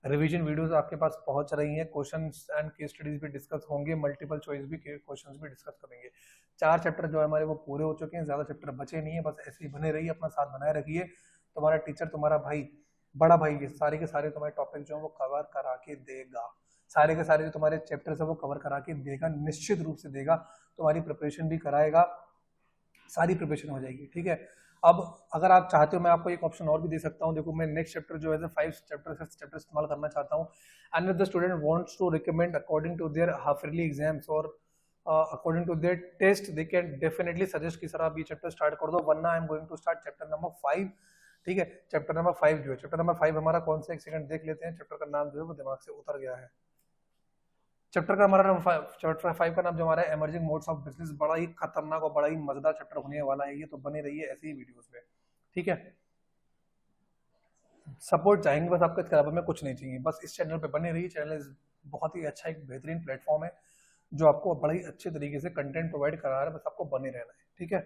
Revision videos आपके पास पहुंच रही हैं, क्वेश्चंस एंड केस स्टडीज भी डिस्कस होंगे, मल्टीपल चॉइस भी क्वेश्चंस भी डिस्कस करेंगे। 4 चैप्टर जो है हमारे वो पूरे हो चुके हैं, ज्यादा चैप्टर बचे नहीं है, बस ऐसे ही बने रहिए, अपना साथ बनाए रखिए। तुम्हारा टीचर तुम्हारा भाई बड़ा भाई ये सारे के सारे तुम्हारे टॉपिक जो है वो कवर करा के देगा, सारे के सारे जो तुम्हारे चैप्टर्स है वो कवर करा के देगा, निश्चित रूप से देगा। तुम्हारी प्रिपरेशन भी कराएगा, सारी प्रिपरेशन हो जाएगी, ठीक है। अब अगर आप चाहते हो मैं आपको एक ऑप्शन और भी दे सकता हूँ। देखो मैं नेक्स्ट चैप्टर जो है 5 चैप्टर 6 चैप्टर इस्तेमाल करना चाहता हूँ and if the student wants to recommend according to their half yearly exams और according to their test they can definitely suggest कि सर आप ये चैप्टर स्टार्ट कर दो, वरना I am going to start chapter number 5, ठीक है। Chapter number 5 जो है, चैप्टर नंबर 5 हमारा कौन सा, एक सेकंड देख लेते हैं, चैप्टर का नाम जो है वो दिमाग से उतर गया है। चैप्टर का हमारा चैप्टर 5 का नाम जो हमारा एमर्जिंग मोड्स ऑफ बिजनेस, बड़ा ही खतरनाक और बड़ा ही मजेदार चैप्टर होने वाला है ये, तो बने रहिए ऐसे ही वीडियोस में, ठीक है। सपोर्ट चाहेंगे बस आपके, इसके अलावा में कुछ नहीं चाहिए, बस इस चैनल पे बने रहिए। चैनल बहुत ही अच्छा एक बेहतरीन प्लेटफॉर्म है जो आपको बड़े ही अच्छे तरीके से कंटेंट प्रोवाइड करा रहा है, बस आपको बने रहना है, ठीक है।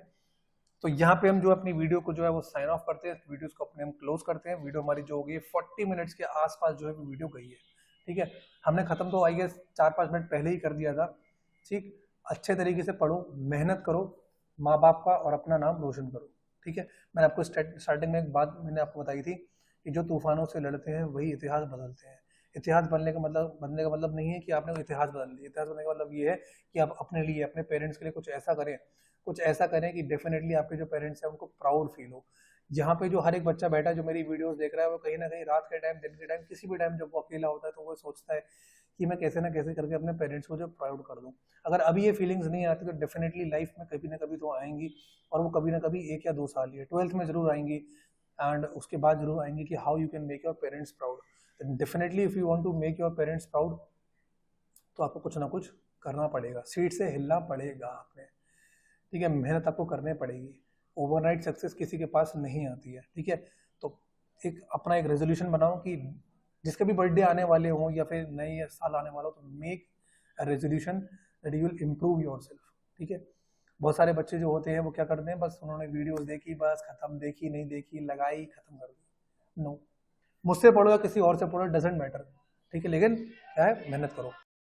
तो यहाँ पे हम जो अपनी वीडियो को जो है वो साइन ऑफ करते हैं, वीडियोस को अपने हम क्लोज करते हैं। वीडियो हमारी जो होगी 40 मिनट्स के आसपास जो है वीडियो गई है, ठीक है। हमने खत्म तो आई गेस 4-5 मिनट पहले ही कर दिया था, ठीक। अच्छे तरीके से पढ़ो, मेहनत करो, माँ बाप का और अपना नाम रोशन करो, ठीक है। मैंने आपको स्टार्टिंग में एक बात मैंने आपको बताई थी कि जो तूफानों से लड़ते हैं वही इतिहास बदलते हैं। इतिहास बनने का मतलब नहीं है कि आपने इतिहास बदल लिया। इतिहास बनने का मतलब ये है कि आप अपने लिए, अपने पेरेंट्स के लिए कुछ ऐसा करें कि डेफिनेटली आपके जो पेरेंट्स हैं उनको प्राउड फील हो। यहाँ पे जो हर एक बच्चा बैठा है जो मेरी वीडियोस देख रहा है, वो कहीं ना कहीं रात के टाइम, दिन के टाइम, किसी भी टाइम जब वो अकेला होता है तो वो सोचता है कि मैं कैसे ना कैसे करके अपने पेरेंट्स को जो प्राउड कर दूं। अगर अभी ये फीलिंग्स नहीं आती तो डेफिनेटली लाइफ में कभी ना कभी तो आएंगी, और वो कभी ना कभी 1 या 2 साल ही है, 12th में जरूर आएंगी, एंड उसके बाद जरूर आएंगी कि how you can make your parents proud. Definitely if you want to make your parents proud तो आपको कुछ ना कुछ करना पड़ेगा, सीट से हिलना पड़ेगा आपने, ठीक है। मेहनत आपको करनी पड़ेगी, ओवरनाइट सक्सेस किसी के पास नहीं आती है, ठीक है। तो एक अपना एक रेजोल्यूशन बनाओ कि जिसके भी बर्थडे आने वाले हों या फिर नए साल आने वाला हो, तो make a resolution that you will improve your self, ठीक है। बहुत सारे बच्चे जो होते हैं वो क्या करते हैं, बस उन्होंने वीडियोस देखी, बस खत्म, देखी नहीं देखी, लगाई, खत्म कर दी। नो, मुझसे पढ़ो या किसी और से पढ़ो, डजेंट मैटर, ठीक है, लेकिन क्या है, मेहनत करो।